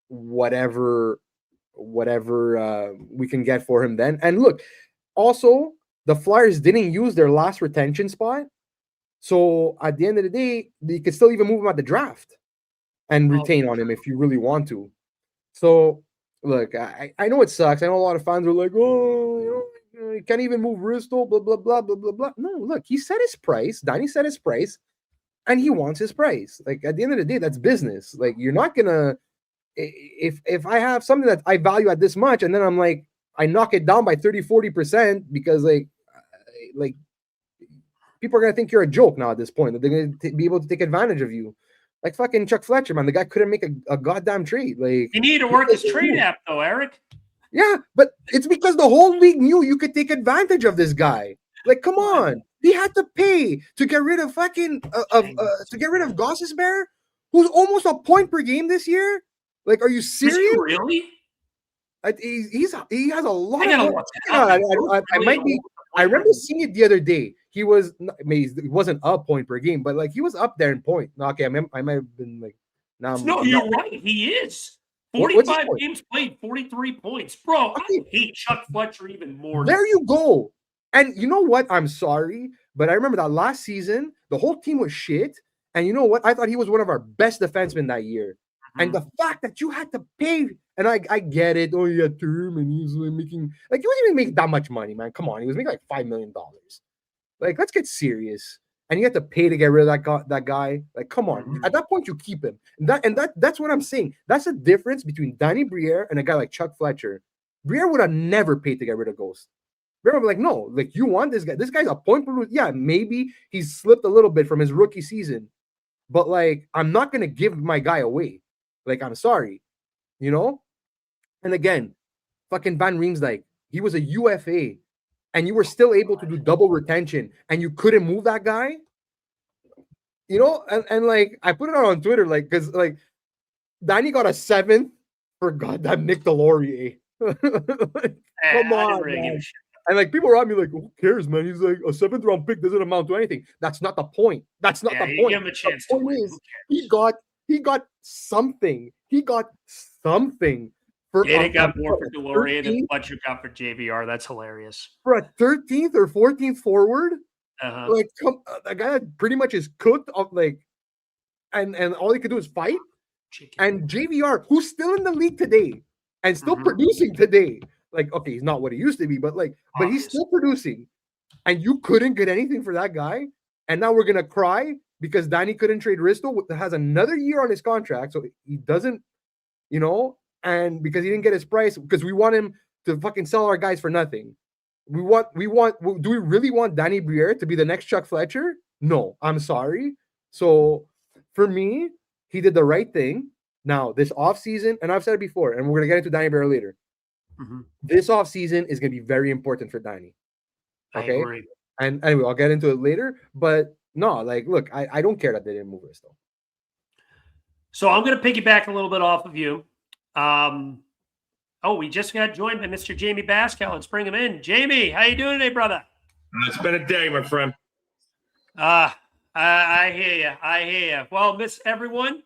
whatever we can get for him then. And look, also, the Flyers didn't use their last retention spot. So at the end of the day, you could still even move him at the draft and retain on him if you really want to. So look, I know it sucks. I know a lot of fans are like, oh, You can't even move Risto, blah, blah, blah, blah, blah, blah. No, look, he set his price. Danny set his price, and he wants his price. Like, at the end of the day, that's business. Like, you're not going to, if I have something that I value at this much, and then I'm like, I knock it down by 30-40% because like people are gonna think you're a joke now at this point. That they're gonna be able to take advantage of you, like fucking Chuck Fletcher, man. The guy couldn't make a goddamn trade. Like, he needed to work his trade app though, Eric. Yeah, but it's because the whole league knew you could take advantage of this guy. Like, come on, he had to pay to get rid of fucking to get rid of Gossesbear, who's almost a point per game this year. Like, are you serious? Is he really? He has a lot of. I remember seeing it the other day. He was, maybe it wasn't a point per game, but like he was up there in point. Okay, I might have been like, now. No, you're right. He is 45 games played, 43 points, bro. I hate Chuck Fletcher even more. There you go. And you know what? I'm sorry, but I remember that last season, the whole team was shit. And you know what? I thought he was one of our best defensemen that year. And the fact that you had to pay, and I get it. Oh, yeah, term, and he was making, like, he wasn't even making that much money, man. Come on, he was making like $5 million. Like, let's get serious. And you have to pay to get rid of that guy. Like, come on. At that point, you keep him. And that's what I'm saying. That's the difference between Danny Briere and a guy like Chuck Fletcher. Briere would have never paid to get rid of Ghost. Briere would be like, no, like, you want this guy. This guy's a point per. Yeah, maybe he's slipped a little bit from his rookie season, but like, I'm not gonna give my guy away. Like, I'm sorry, you know? And again, fucking Van Riemsdyk, he was a UFA, and you were still able to do double retention, and you couldn't move that guy, you know? And like, I put it out on Twitter, like, because, like, Danny got a 7th for goddamn Nick Delorier. Like, come on, man. And like, people around me like, who cares, man? He's like, a 7th round pick doesn't amount to anything. That's not the point. That's not the point. Give him a chance the point is, he got something. He got something. He got more for Delorier than Fletcher got for JVR. That's hilarious. For a 13th or 14th forward, like, that guy pretty much is cooked up, like, and all he could do is fight. And JVR, who's still in the league today and still producing today, like, okay, he's not what he used to be, but like, but he's still producing. And you couldn't get anything for that guy, and now we're gonna cry because Danny couldn't trade Risto, that has another year on his contract, so he doesn't, you know, and because he didn't get his price, because we want him to fucking sell our guys for nothing. Do we really want Danny Briere to be the next Chuck Fletcher? No, I'm sorry. So for me, he did the right thing. Now, this offseason, and I've said it before, and we're gonna get into Danny Briere later. This offseason is gonna be very important for Danny. Okay. I agree. And anyway, I'll get into it later, but no, like, look, I don't care that they didn't move Risto. So I'm going to piggyback a little bit off of you. We just got joined by Mr. Jamey Bascal. Let's bring him in. Jamey, how you doing today, brother? It's been a day, my friend. I hear you. Well, miss everyone,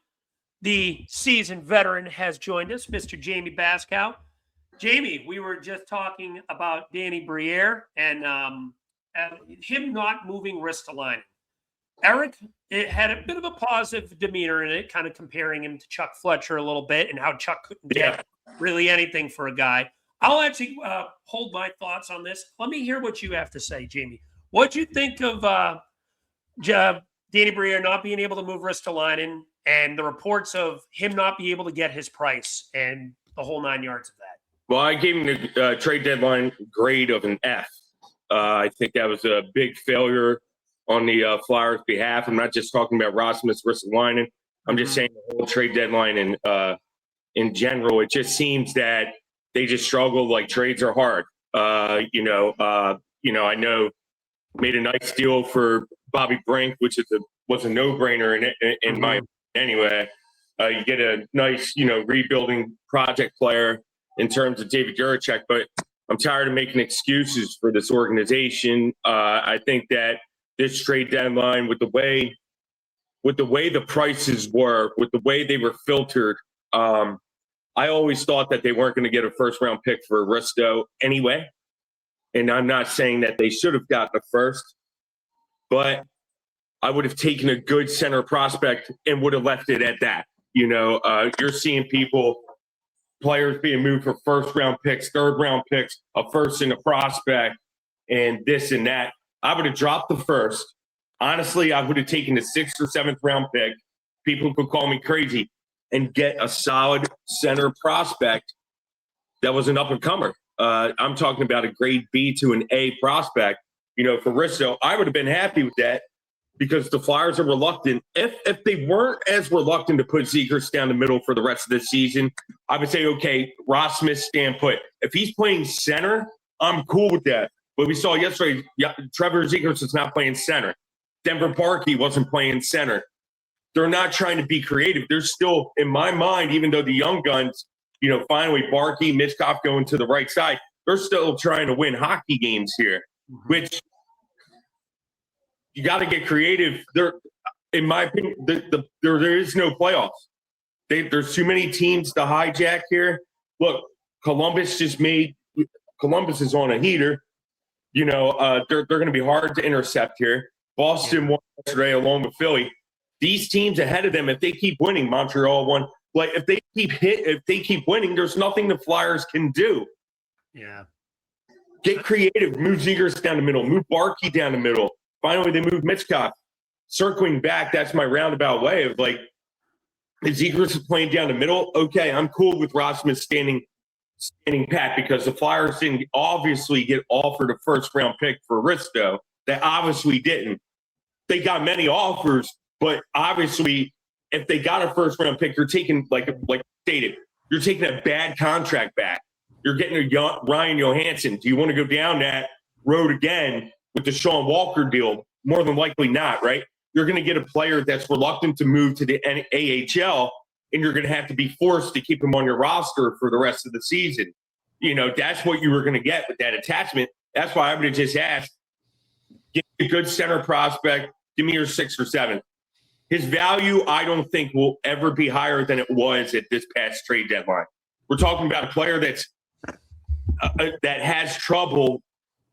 the seasoned veteran has joined us, Mr. Jamey Bascal. Jamey, we were just talking about Danny Briere and him not moving Ristolainen. Eric, it had a bit of a positive demeanor in it, kind of comparing him to Chuck Fletcher a little bit and how Chuck couldn't get really anything for a guy. I'll actually hold my thoughts on this. Let me hear what you have to say, Jamey. What'd you think of Danny Briere not being able to move Ristolainen and the reports of him not being able to get his price and the whole 9 yards of that? Well, I gave him the trade deadline grade of an F. I think that was a big failure on the Flyers' behalf. I'm not just talking about Rasmus Ristolainen. I'm just saying the whole trade deadline in general. It just seems that they just struggle. Like, trades are hard. I know made a nice deal for Bobby Brink, which was a no-brainer in my opinion anyway. You get a nice, rebuilding project player in terms of David Jiricek, but I'm tired of making excuses for this organization. I think that this trade deadline, with the way the prices were, with the way they were filtered, I always thought that they weren't going to get a first-round pick for Risto anyway. And I'm not saying that they should have gotten a first, but I would have taken a good center prospect and would have left it at that. You're seeing people players being moved for first-round picks, third-round picks, a first and a prospect, and this and that. I would have dropped the first. Honestly, I would have taken the 6th or 7th round pick. People could call me crazy, and get a solid center prospect that was an up-and-comer. I'm talking about a grade B to an A prospect. For Risto, I would have been happy with that because the Flyers are reluctant. If they weren't as reluctant to put Zegras down the middle for the rest of the season, I would say, okay, Rasmus, stand put. If he's playing center, I'm cool with that. But we saw yesterday, Trevor Zegras is not playing center. Denver Barkey wasn't playing center. They're not trying to be creative. They're still, in my mind, even though the young guns, finally Barkey, Michkov going to the right side, they're still trying to win hockey games here, which you got to get creative. There, in my opinion, there is no playoffs. There's too many teams to hijack here. Look, Columbus is on a heater. They're going to be hard to intercept here. Boston won yesterday along with Philly. These teams ahead of them, if they keep winning, Montreal won. Like if they keep winning, there's nothing the Flyers can do. Yeah. Get creative. Move Zegras down the middle. Move Barkey down the middle. Finally, they moved Michkov. Circling back, that's my roundabout way of like, if Zegras is playing down the middle, okay, I'm cool with Rasmus standing pat because the Flyers didn't obviously get offered a first-round pick for Risto. They obviously didn't. They got many offers, but obviously if they got a first-round pick, you're taking, like stated, you're taking a bad contract back. You're getting a Ryan Johansson. Do you want to go down that road again with the Sean Walker deal? More than likely not, right? You're going to get a player that's reluctant to move to the AHL, and you're going to have to be forced to keep him on your roster for the rest of the season. That's what you were going to get with that attachment. That's why I would have just asked, get a good center prospect, give me your 6th or 7th. His value, I don't think, will ever be higher than it was at this past trade deadline. We're talking about a player that has trouble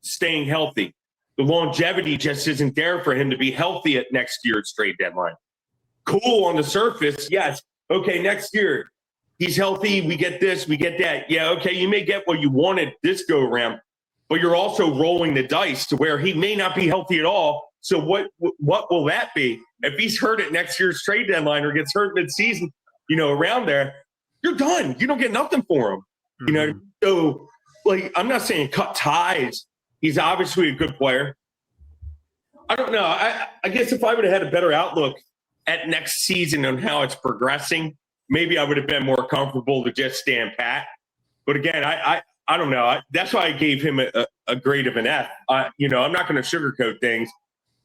staying healthy. The longevity just isn't there for him to be healthy at next year's trade deadline. Cool on the surface, yes. Okay, next year, he's healthy, we get this, we get that. Yeah, okay, you may get what you wanted this go-around, but you're also rolling the dice to where he may not be healthy at all. So what will that be? If he's hurt at next year's trade deadline or gets hurt mid-season, around there, you're done. You don't get nothing for him. Mm-hmm. So, I'm not saying cut ties. He's obviously a good player. I don't know. I guess if I would have had a better outlook at next season on how it's progressing, maybe I would have been more comfortable to just stand pat. But again, I don't know. That's why I gave him a grade of an F. I'm not going to sugarcoat things.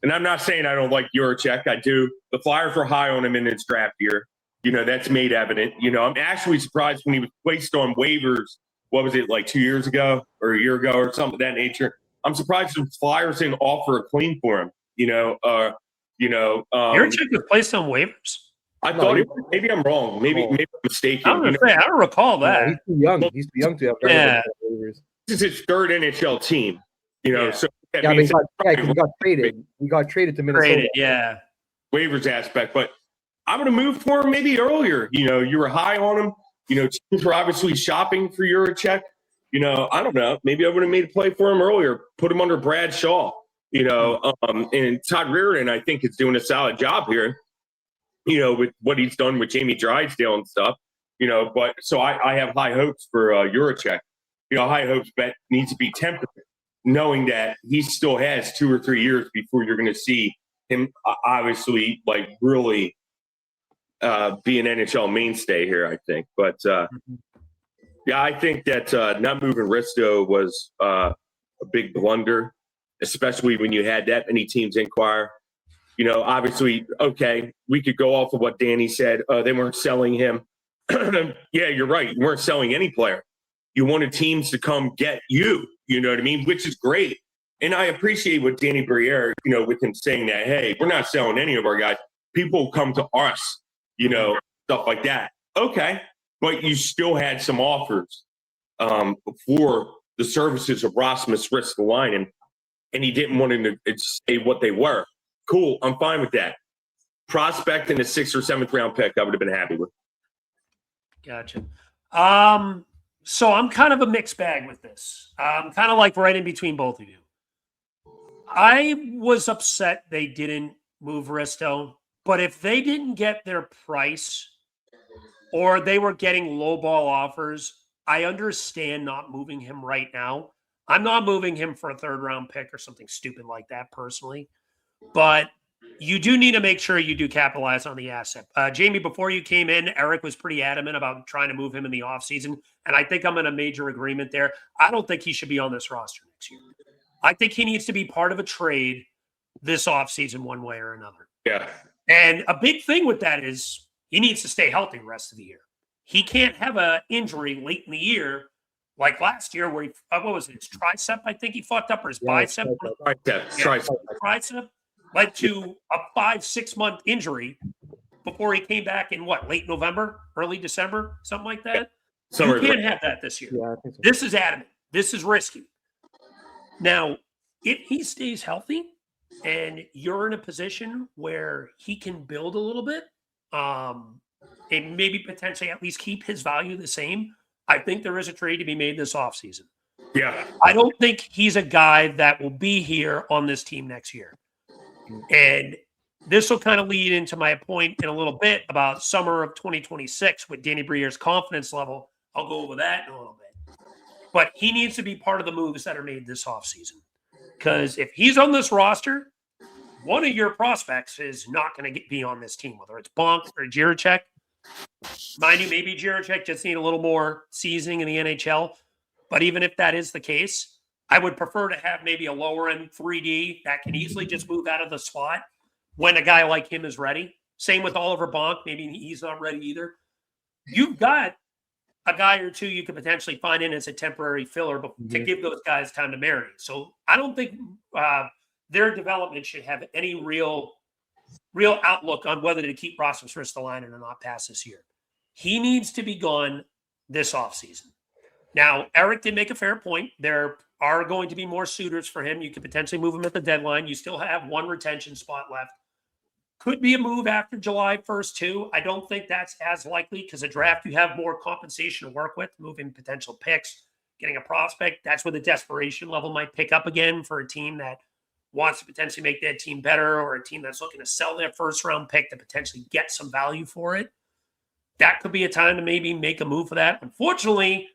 And I'm not saying I don't like Jiricek. I do. The Flyers were high on him in his draft year. That's made evident. I'm actually surprised when he was placed on waivers. What was it, like 2 years ago or a year ago or something of that nature? I'm surprised the Flyers didn't offer a clean for him. Jiricek was placed on waivers? I thought maybe I'm wrong. Maybe I'm mistaken. I don't recall that. He's too young. He's too young to have waivers. This is his third NHL team. So he got traded. He got traded to Minnesota. Waivers aspect, but I would have moved for him maybe earlier. You were high on him. Teams were obviously shopping for Jiricek. I don't know. Maybe I would have made a play for him earlier. Put him under Brad Shaw. And Todd Reardon, I think, is doing a solid job here. With what he's done with Jamey Drysdale and stuff. But so I have high hopes for Jiricek. High hopes bet needs to be tempered, knowing that he still has 2 or 3 years before you're going to see him obviously really be an NHL mainstay here, I think. But I think that not moving Risto was a big blunder, especially when you had that many teams inquire. Obviously, okay, we could go off of what Danny said. They weren't selling him. Yeah, you're right. You weren't selling any player. You wanted teams to come get you, you know what I mean? Which is great. And I appreciate what Danny Briere, with him saying that, hey, we're not selling any of our guys. People come to us, stuff like that. Okay. But you still had some offers for the services of Rasmus Ristolainen, and he didn't want to say what they were. Cool. I'm fine with that. Prospect in the 6th or 7th round pick, I would have been happy with. Gotcha. So I'm kind of a mixed bag with this. I'm kind of like right in between both of you. I was upset they didn't move Risto, but if they didn't get their price or they were getting lowball offers, I understand not moving him right now. I'm not moving him for a third round pick or something stupid like that personally, but you do need to make sure you do capitalize on the asset. Jamey, before you came in, Eric was pretty adamant about trying to move him in the offseason, and I think I'm in a major agreement there. I don't think he should be on this roster next year. I think he needs to be part of a trade this offseason one way or another. Yeah. And a big thing with that is he needs to stay healthy the rest of the year. He can't have an injury late in the year like last year where he, what was it, his tricep, I think he fucked up, or his bicep? Tricep led to a 5-6 month injury before he came back in late November, early December, something like that. You can't have that this year. Yeah, I think so. This is adamant. This is risky. Now, if he stays healthy and you're in a position where he can build a little bit, and maybe potentially at least keep his value the same, I think there is a trade to be made this offseason. Yeah. I don't think he's a guy that will be here on this team next year. And this will kind of lead into my point in a little bit about summer of 2026 with Danny Briere's confidence level. I'll go over that in a little bit. But he needs to be part of the moves that are made this offseason. Because if he's on this roster, one of your prospects is not going to be on this team, whether it's Bonk or Jiricek. Mind you, maybe Jiricek just need a little more seasoning in the NHL. But even if that is the case, I would prefer to have maybe a lower-end 3D that can easily just move out of the slot when a guy like him is ready. Same with Oliver Bonk. Maybe he's not ready either. You've got a guy or two you could potentially find in as a temporary filler to give those guys time to marinate. So I don't think their development should have any real outlook on whether to keep Rasmus Ristolainen or not past this year. He needs to be gone this offseason. Now, Eric did make a fair point. There are going to be more suitors for him. You could potentially move him at the deadline. You still have one retention spot left. Could be a move after July 1st, too. I don't think that's as likely because a draft, you have more compensation to work with, moving potential picks, getting a prospect. That's where the desperation level might pick up again for a team that wants to potentially make that team better or a team that's looking to sell their first-round pick to potentially get some value for it. That could be a time to maybe make a move for that. Unfortunately,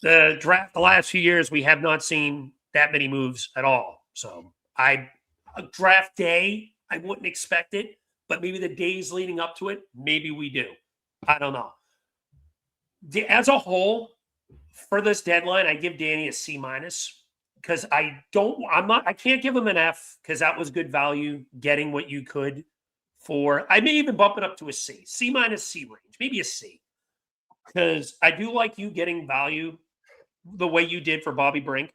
the draft the last few years, we have not seen that many moves at all. So a draft day, I wouldn't expect it, but maybe the days leading up to it, maybe we do. I don't know. As a whole, for this deadline, I give Danny a C- because I can't give him an F because that was good value getting what you could for. I may even bump it up to a C, C- C range, maybe a C. Because I do like you getting value the way you did for Bobby Brink.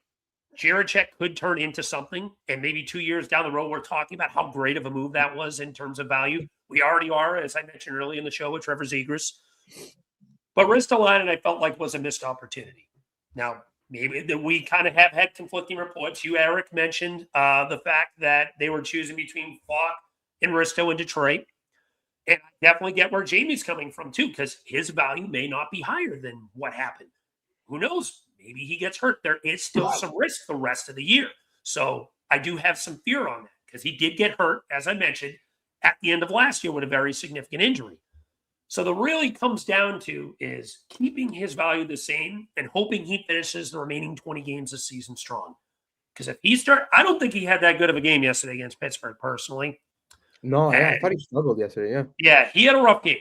Jiricek could turn into something, and maybe 2 years down the road, we're talking about how great of a move that was in terms of value. We already are, as I mentioned earlier in the show, with Trevor Zegras. But Ristolainen, I felt like was a missed opportunity. Now, maybe we kind of have had conflicting reports. You, Eric, mentioned the fact that they were choosing between Falk and Risto in Detroit. And I definitely get where Jamey's coming from, too, because his value may not be higher than what happened. Who knows? Maybe he gets hurt. There is still some risk the rest of the year. So I do have some fear on that because he did get hurt, as I mentioned, at the end of last year with a very significant injury. So the really comes down to is keeping his value the same and hoping he finishes the remaining 20 games this season strong. Because if he I don't think he had that good of a game yesterday against Pittsburgh, personally. No, I thought he struggled yesterday. Yeah. Yeah, he had a rough game.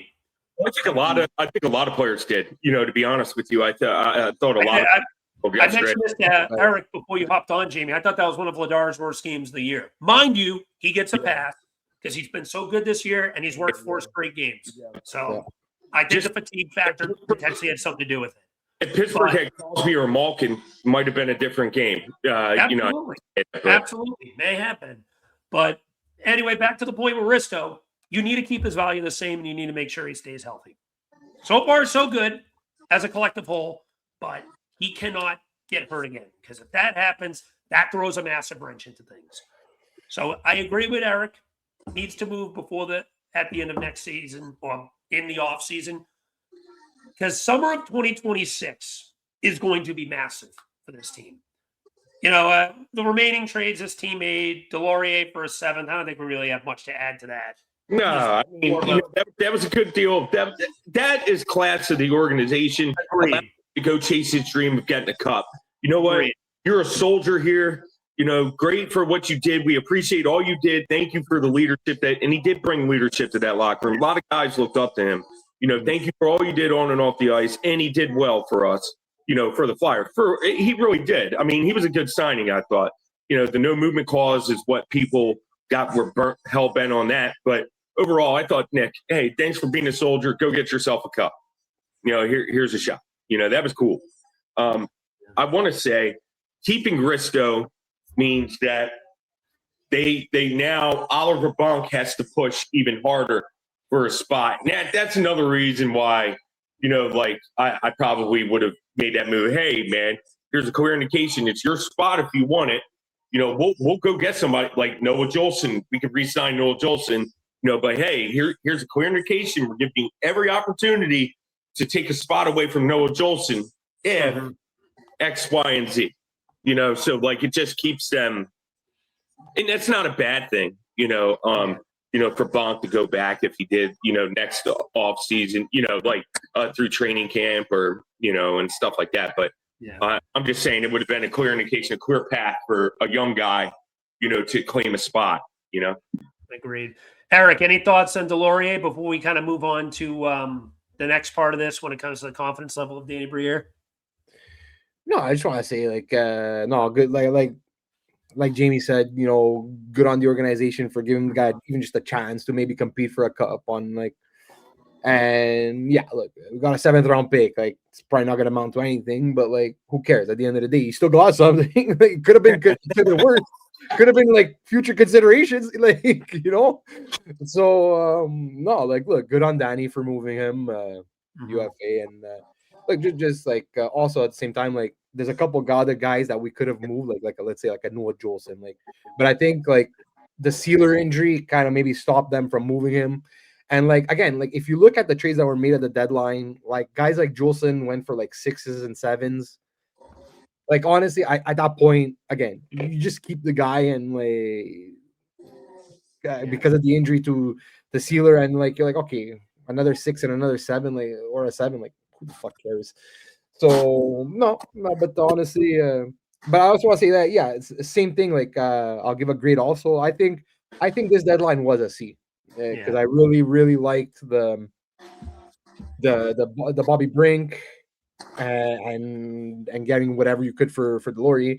I think a lot of players did. To be honest with you, I thought a lot of people I mentioned this to Eric before you hopped on, Jamey. I thought that was one of Vladar's worst games of the year. Mind you, he gets a pass because he's been so good this year and he's worked 4 straight games. So I think the fatigue factor potentially had something to do with it. If Pittsburgh had Crosby or Malkin, might have been a different game. Absolutely. Absolutely. May happen. But anyway, back to the point with Risto. You need to keep his value the same, and you need to make sure he stays healthy. So far, so good as a collective whole, but he cannot get hurt again because if that happens, that throws a massive wrench into things. So I agree with Eric. Needs to move at the end of next season or in the off season. because summer of 2026 is going to be massive for this team. The remaining trades this team made, Delorier for a 7th. I don't think we really have much to add to that. No, I mean, that was a good deal. That is class of the organization. Agreed. To go chase his dream of getting a cup. You know what? Agreed. You're a soldier here. Great for what you did. We appreciate all you did. Thank you for the leadership and he did bring leadership to that locker room. A lot of guys looked up to him. Thank you for all you did on and off the ice, and he did well for us. For the Flyers. He really did. I mean, he was a good signing, I thought. The no movement clause is what people were hell bent on that. But overall, I thought, Nick, hey, thanks for being a soldier. Go get yourself a cup. Here's a shot. That was cool. I want to say keeping Risto means that they now Oliver Bunk has to push even harder for a spot. Now, that's another reason why, I probably would have made that move. Hey, man, here's a clear indication. It's your spot if you want it. We'll go get somebody like Noah Jolson. We could re-sign Noah Jolson. But hey, here's a clear indication. We're giving you every opportunity to take a spot away from Noah Jolson if X, Y, and Z. So it just keeps them, and that's not a bad thing. For Bonk to go back if he did, next off season, through training camp or, and stuff like that. But I'm just saying it would have been a clear indication, a clear path for a young guy, to claim a spot, Agreed. Eric, any thoughts on Delorier before we kind of move on to the next part of this when it comes to the confidence level of Danny Briere? No, I just want to say good. Like Jamey said, good on the organization for giving the guy even just a chance to maybe compete for a cup and yeah, look, we got a 7th round pick. It's probably not going to amount to anything, but who cares? At the end of the day, you still got something. It could have been good, could have been worse. Could have been future considerations, So look, good on Danny for moving him UFA, and just also at the same time, there's a couple of other guys that we could have moved, let's say a Noah Jolson, but I think the Sealer injury kind of maybe stopped them from moving him. And again, if you look at the trades that were made at the deadline, guys like Jolson went for 6s and 7s. Honestly, at that point, again, you just keep the guy and because of the injury to the Sealer, and you're okay, another 6 and another 7, or a 7, who the fuck cares? So no, but honestly, but I also want to say that it's the same thing. I'll give a grade also. I think this deadline was a C because I really, really liked the Bobby Brink and getting whatever you could for Delorier,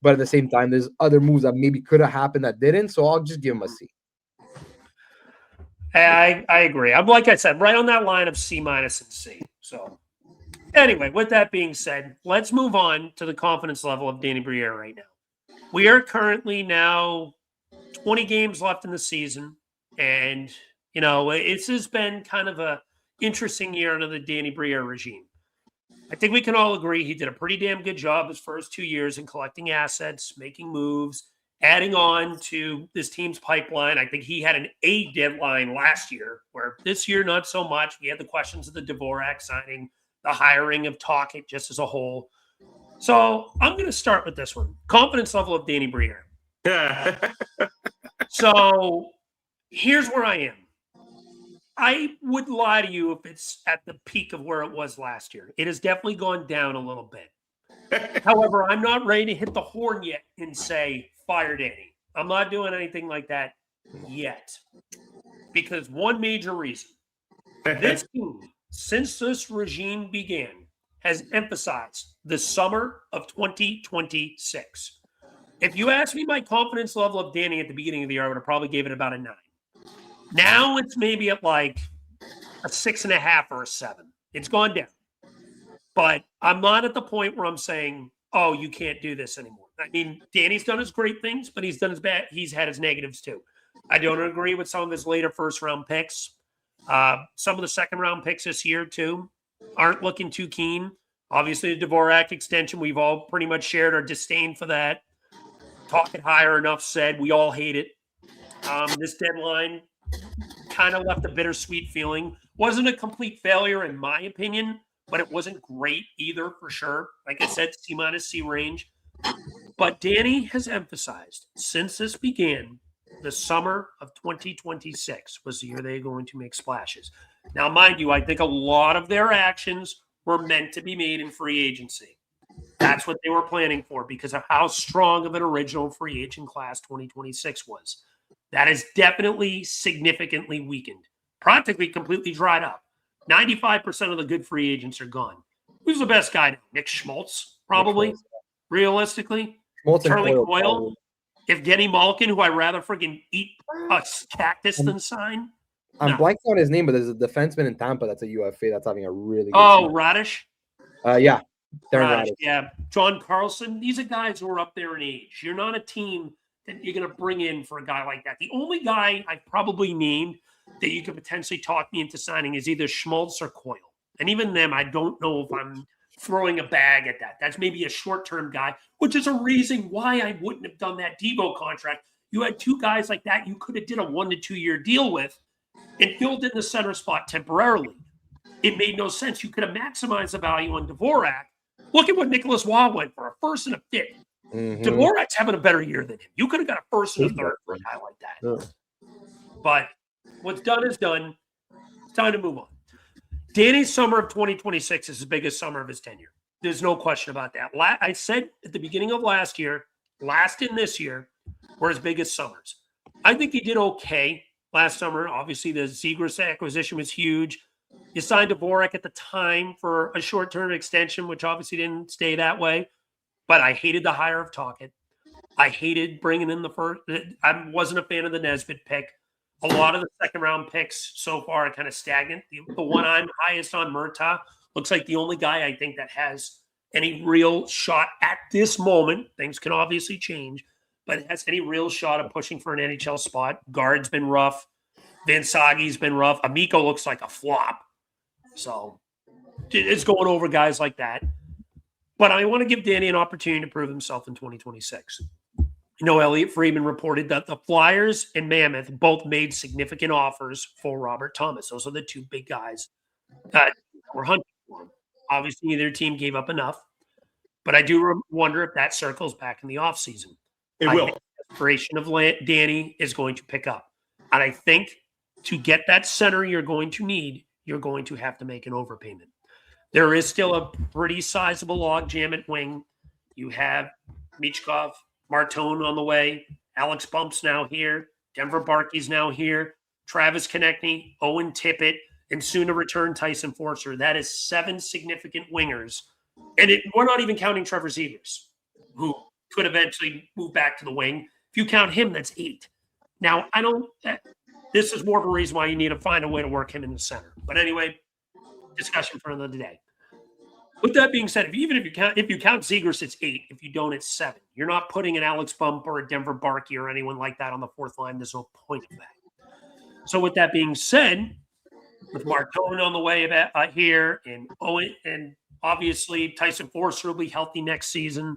but at the same time, there's other moves that maybe could have happened that didn't. So I'll just give him a C. I agree. I'm like I said, right on that line of C- and C. So. Anyway, with that being said, let's move on to the confidence level of Danny Briere right now. We are currently now 20 games left in the season, and, it's just been kind of a interesting year under the Danny Briere regime. I think we can all agree he did a pretty damn good job his first 2 years in collecting assets, making moves, adding on to this team's pipeline. I think he had an A deadline last year, where this year, not so much. We had the questions of the Dvorak signing, the hiring of Talkett just as a whole. So I'm going to start with this one. Confidence level of Danny Briere. So here's where I am. I would lie to you if it's at the peak of where it was last year. It has definitely gone down a little bit. However, I'm not ready to hit the horn yet and say, fire Danny. I'm not doing anything like that yet. Because one major reason. This team, since this regime began, has emphasized the summer of 2026. If you ask me my confidence level of Danny at the beginning of the year, I would have probably gave it about a 9. Now it's maybe at a 6.5 or a 7. It's gone down. But I'm not at the point where I'm saying, oh, you can't do this anymore. I mean, Danny's done his great things, but he's done his bad. He's had his negatives too. I don't agree with some of his later first-round picks. Some of the second-round picks this year, too, aren't looking too keen. Obviously, the Dvorak extension, we've all pretty much shared our disdain for that. Talk it higher, enough said. We all hate it. This deadline kind of left a bittersweet feeling. Wasn't a complete failure, in my opinion, but it wasn't great either for sure. Like I said, C- C range. But Danny has emphasized since this began, the summer of 2026 was the year they're going to make splashes. Now, mind you, I think a lot of their actions were meant to be made in free agency. That's what they were planning for because of how strong of an original free agent class 2026 was. That is definitely significantly weakened, practically completely dried up. 95% of the good free agents are gone. Who's the best guy now? Nick Schmaltz, probably, realistically. Charlie Coyle, Evgeny Malkin, who I rather freaking eat a cactus than sign. I'm blanking on his name, but there's a defenseman in Tampa that's a UFA that's having a really good season. Radish? Yeah. Radish, yeah. John Carlson. These are guys who are up there in age. You're not a team that you're going to bring in for a guy like that. The only guy I've probably named that you could potentially talk me into signing is either Schmaltz or Coyle. And even them, I don't know if I'm throwing a bag at that. That's maybe a short-term guy, which is a reason why I wouldn't have done that Devo contract. You had two guys like that you could have did a 1 to 2 year deal with and filled in the center spot temporarily. It made no sense. You could have maximized the value on Dvorak. Look at what Nicholas Waugh went for, a first and a fifth. Dvorak's having a better year than him. You could have got a first and a third for a guy like that. Yeah. But what's done is done. It's time to move on. Danny's summer of 2026 is his biggest summer of his tenure. There's no question about that. I said at the beginning of last year, last in this year, were his biggest summers. I think he did okay last summer. Obviously, the Zegras acquisition was huge. You signed Dvorak at the time for a short-term extension, which obviously didn't stay that way. But I hated the hire of Tocchet. I hated bringing in the first. I wasn't a fan of the Nesbitt pick. A lot of the second-round picks so far are kind of stagnant. The one I'm highest on, Murtaugh, looks like the only guy I think that has any real shot at this moment. Things can obviously change, but has any real shot of pushing for an NHL spot. Guard's been rough. Vansagi's been rough. Amico looks like a flop. So it's going over guys like that. But I want to give Danny an opportunity to prove himself in 2026. You know, Elliot Friedman reported that the Flyers and Mammoth both made significant offers for Robert Thomas. Those are the two big guys that were hunting for him. Obviously, neither team gave up enough. But I do wonder if that circles back in the offseason. It will. The aspiration of Danny is going to pick up. And I think to get that center you're going to need, you're going to have to make an overpayment. There is still a pretty sizable logjam at wing. You have Michkov, Martone on the way. Alex Bump's now here. Denver Barkey's now here. Travis Konechny, Owen Tippett, and soon to return Tyson Forster. That is 7 significant wingers. And we're not even counting Trevor Zegras, who could eventually move back to the wing. If you count him, that's 8. Now, this is more of a reason why you need to find a way to work him in the center. But anyway, discussion for another day. With that being said, if you count Zegras, it's 8. If you don't, it's 7. You're not putting an Alex Bump or a Denver Barkey or anyone like that on the fourth line. There's no point of that. So with that being said, with Martone on the way here and Owen, and obviously Tyson Forster will be healthy next season.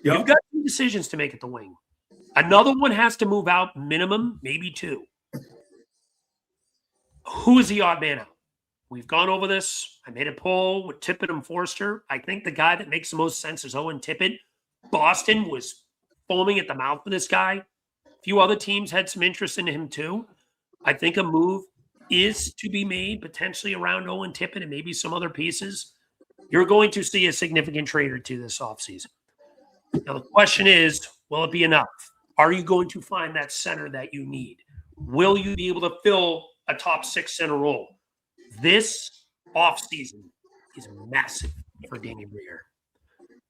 Yep. You've got 2 decisions to make at the wing. Another one has to move out, minimum, maybe 2. Who is the odd man out? We've gone over this. I made a poll with Tippett and Forster. I think the guy that makes the most sense is Owen Tippett. Boston was foaming at the mouth for this guy. A few other teams had some interest in him too. I think a move is to be made potentially around Owen Tippett and maybe some other pieces. You're going to see a significant trade or 2 this offseason. Now, the question is, will it be enough? Are you going to find that center that you need? Will you be able to fill a top 6 center role? This offseason is massive for Danny Briere.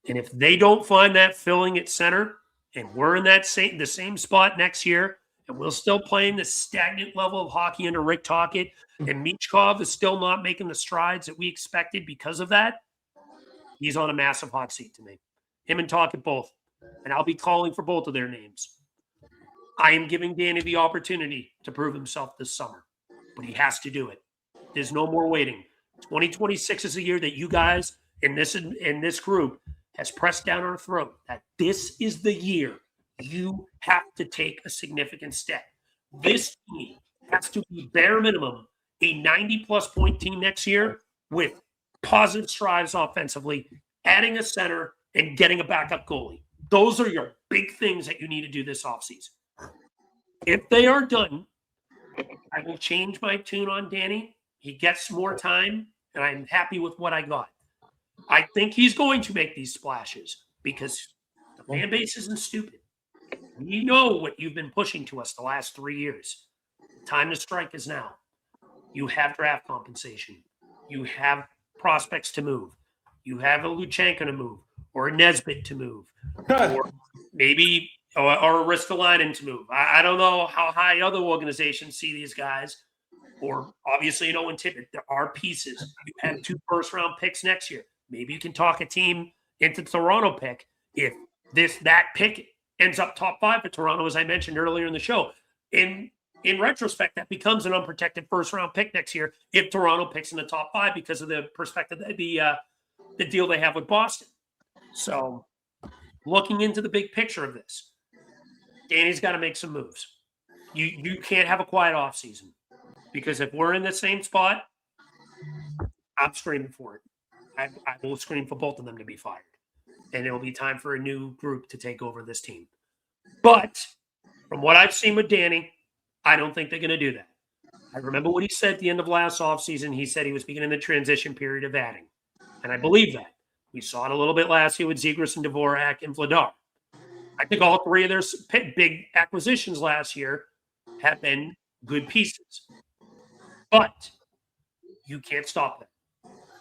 And if they don't find that filling at center, and we're in the same spot next year, and we're still playing the stagnant level of hockey under Rick Tocchet, and Michkov is still not making the strides that we expected because of that, he's on a massive hot seat to me. Him and Tocchet both. And I'll be calling for both of their names. I am giving Danny the opportunity to prove himself this summer, but he has to do it. There's no more waiting. 2026 is a year that you guys in this group has pressed down our throat that this is the year you have to take a significant step. This team has to be bare minimum a 90-plus point team next year with positive strides offensively, adding a center, and getting a backup goalie. Those are your big things that you need to do this offseason. If they are done, I will change my tune on Danny. He gets more time, and I'm happy with what I got. I think he's going to make these splashes because the fan base isn't stupid. We know what you've been pushing to us the last 3 years. The time to strike is now. You have draft compensation. You have prospects to move. You have a Luchenko to move, or a Nesbitt to move, or maybe or a Ristolainen to move. I don't know how high other organizations see these guys, or obviously, in Tippett, there are pieces. You have 2 first-round picks next year. Maybe you can talk a team into Toronto pick if that pick ends up top 5 for Toronto, as I mentioned earlier in the show. In retrospect, that becomes an unprotected first-round pick next year if Toronto picks in the top 5 because of the perspective that the deal they have with Boston. So, looking into the big picture of this, Danny's got to make some moves. You can't have a quiet offseason because if we're in the same spot, I'm screaming for it. I will scream for both of them to be fired. And it will be time for a new group to take over this team. But from what I've seen with Danny, I don't think they're going to do that. I remember what he said at the end of last offseason. He said he was beginning the transition period of adding. And I believe that. We saw it a little bit last year with Zegras and Dvorak and Vladar. I think all 3 of their big acquisitions last year have been good pieces. But you can't stop that.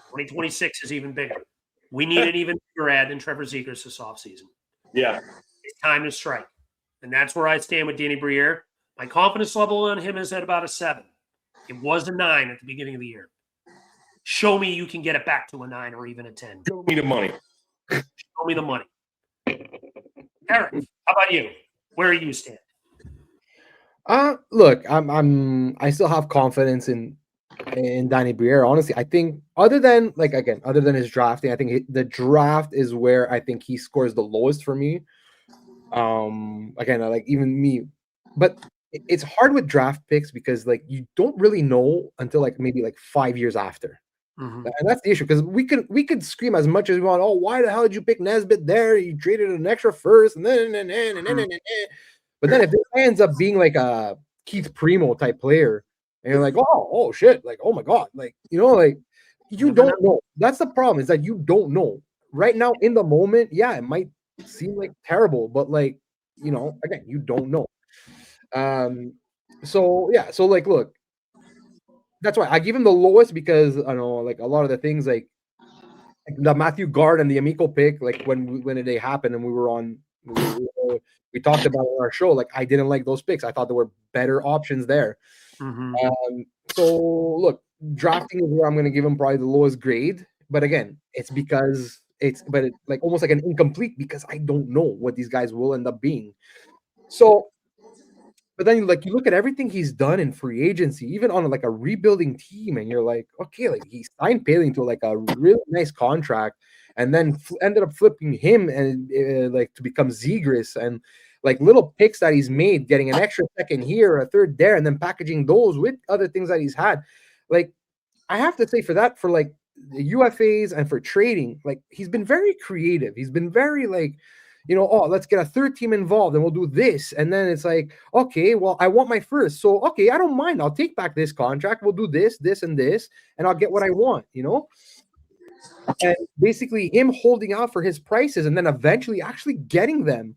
2026 is even bigger. We need an even bigger ad than Trevor Zegras this offseason. Yeah. It's time to strike. And that's where I stand with Danny Briere. My confidence level on him is at about a 7. It was a 9 at the beginning of the year. Show me you can get it back to a 9 or even a 10. Show me the money. Show me the money. Eric, how about you? Where do you stand? Look, I still have confidence in Danny Briere. Honestly, I think other than his drafting, I think the draft is where I think he scores the lowest for me. Again, like even me, but it's hard with draft picks because like you don't really know until like maybe like 5 years after. Mm-hmm. And that's the issue because we could scream as much as we want. Oh, why the hell did you pick Nesbitt there? You traded an extra first, and then. But then if this ends up being like a Keith Primo type player, and you're like, oh shit, like oh my god, like like you don't know. That's the problem is that you don't know right now in the moment. Yeah, it might seem like terrible, but like again, you don't know. So like look. That's why I give him the lowest because I know like a lot of the things like the Matthew Gard and the Amico pick, like when they happened and we talked about it on our show, like I didn't like those picks. I thought there were better options there. Mm-hmm. So look, drafting is where I'm going to give him probably the lowest grade. But again, it's because it's like almost like an incomplete because I don't know what these guys will end up being. So. But then, like, you look at everything he's done in free agency, even on like a rebuilding team, and you're like, okay, like he signed Paley into like a really nice contract, and then ended up flipping him and like to become Zegras, and like little picks that he's made, getting an extra second here, a third there, and then packaging those with other things that he's had. Like, I have to say for like the UFAs and for trading, like he's been very creative. He's been very like. Let's get a third team involved and we'll do this. And then it's like, okay, well, I want my first. So, okay, I don't mind. I'll take back this contract. We'll do this, this, and this, and I'll get what I want, And basically him holding out for his prices and then eventually actually getting them.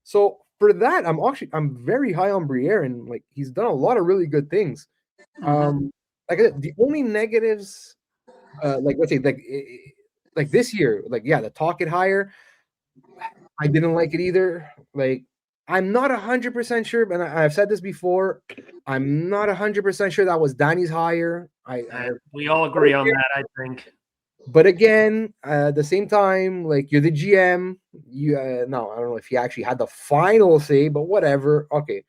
So for that, I'm very high on Briere and like he's done a lot of really good things. Like I said, the only negatives, like let's say like this year, like the talk it higher. I didn't like it either. Like, I'm not 100% sure, and I've said this before. I'm not 100% sure that was Danny's hire. We all agree on that, I think. But again, at the same time, like you're the GM. No, I don't know if he actually had the final say, but whatever. Okay,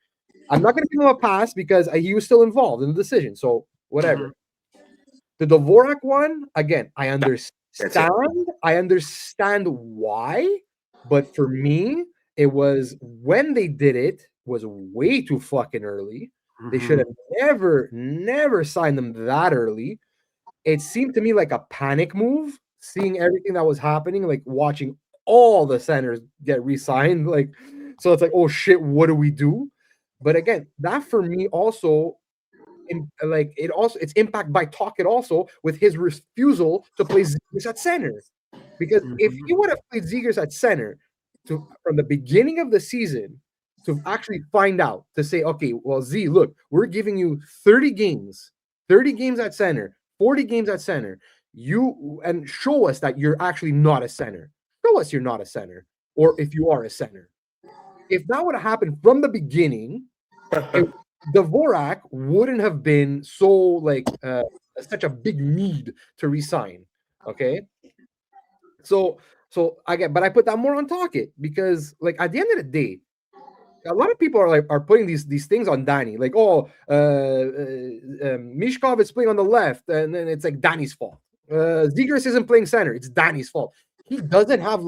I'm not going to give him a pass because he was still involved in the decision. So whatever. The Dvorak one, again, I understand. I understand why. But for me, it was when they did it was way too fucking early. They should have never signed them that early. it seemed to me like a panic move, seeing everything that was happening, like watching all the centers get re-signed. Like, so it's like, oh shit, what do we do? But again, that for me also, it's impacted by Tocchet also with his refusal to play Zegras at center. Because if he would have played Zegras at center from the beginning of the season to actually find out, to say, okay, well, Z, look, we're giving you 30 games at center, 40 games at center. And show us that you're actually not a center. Show us you're not a center, or if you are a center. If that would have happened from the beginning, Dvorak wouldn't have been so such a big need to resign. Okay. So but I put that more on Tocchet because like at the end of the day, a lot of people are putting these things on Danny, like, Mishkov is playing on the left, and then it's like Danny's fault. Zegras isn't playing center, it's Danny's fault. He doesn't have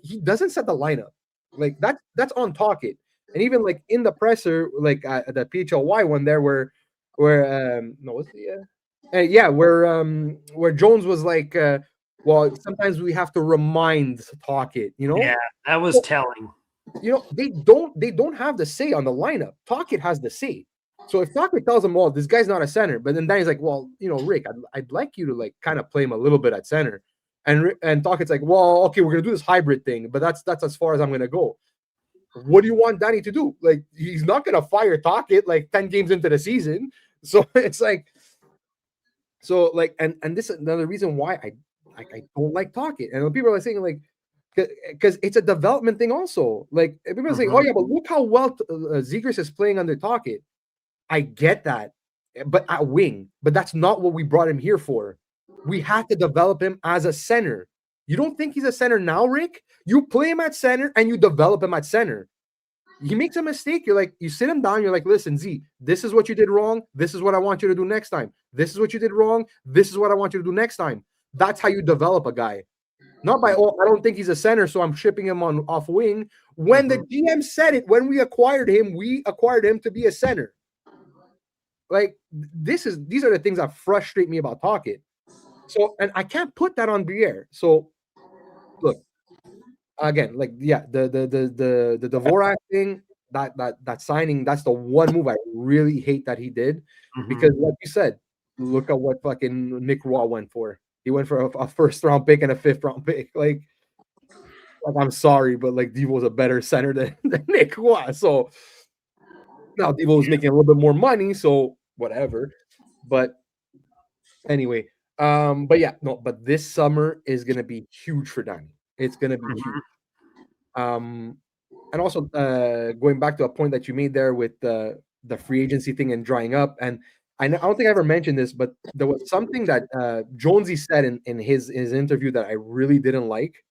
he doesn't set the lineup. Like that's on Tocchet. And even like in the presser, like the PHLY one there, where Jones was like, well, sometimes we have to remind Tocchet, you know. Yeah, that was telling. You know, they don't have the say on the lineup. Tocchet has the say. So if Tocchet tells him, well, this guy's not a center, but then Danny's like, well, you know, Rick, I'd like you to like kind of play him a little bit at center. And Tocchet's like, well, okay, we're gonna do this hybrid thing, but that's as far as I'm gonna go. What do you want Danny to do? Like, he's not gonna fire Tocchet like 10 games into the season. So it's like, and this is another reason why I don't like Tocchet. And when people are like saying like, because it's a development thing also. Like people are saying, oh yeah, but look how well Zegras is playing under Tocchet. I get that, but at wing. But that's not what we brought him here for. We had to develop him as a center. You don't think he's a center now, Rick? You play him at center and you develop him at center. He makes a mistake. You're like, you sit him down. You're like, listen, Z, this is what you did wrong. This is what I want you to do next time. This is what you did wrong. This is what I want you to do next time. That's how you develop a guy. Not by, oh, I don't think he's a center, so I'm shipping him off wing. When the GM said it, when we acquired him to be a center. Like, these are the things that frustrate me about Tocchet. So, and I can't put that on Briere. So, look, again, like, yeah, the Dvorak thing, that signing, that's the one move I really hate that he did. Because, like you said, look at what fucking Nick Roy went for. He went for a first-round pick and a fifth-round pick. Like, I'm sorry, but like Devo's a better center than Nick Roy. So now Devo's making a little bit more money, so whatever. But anyway, but this summer is gonna be huge for Danny. It's gonna be huge. And also going back to a point that you made there with the free agency thing and drying up, and I don't think I ever mentioned this, but there was something that Jonesy said in his interview that I really didn't like.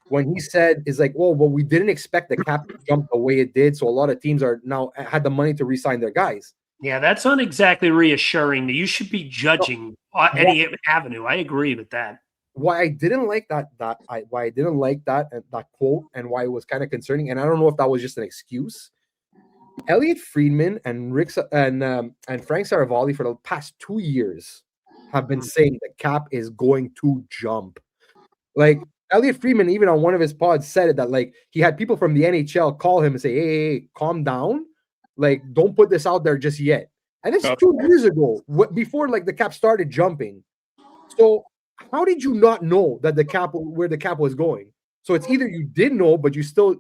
When he said, is like, well, we didn't expect the cap to jump the way it did, so a lot of teams are now had the money to re-sign their guys. Yeah, that's not exactly reassuring. You should be judging any avenue. I agree with that. Why I didn't like that quote, and why it was kind of concerning, and I don't know if that was just an excuse. Elliot Friedman and Frank Saravalli for the past 2 years have been saying the cap is going to jump. Like Elliot Friedman, even on one of his pods, said it that like he had people from the NHL call him and say, "Hey, calm down, like don't put this out there just yet." And this is 2 years ago, before like the cap started jumping. So how did you not know that where the cap was going? So it's either you did know, but you still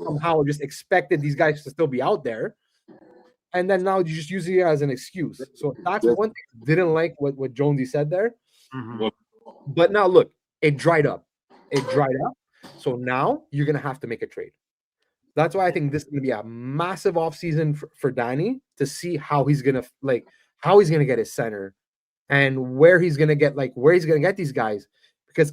somehow just expected these guys to still be out there, and then now you just use it as an excuse. So that's one thing I didn't like what Jonesy said there. But now look, it dried up. So now you're gonna have to make a trade. That's why I think this is gonna be a massive offseason for Danny to see how he's gonna get his center and where he's gonna get these guys. Because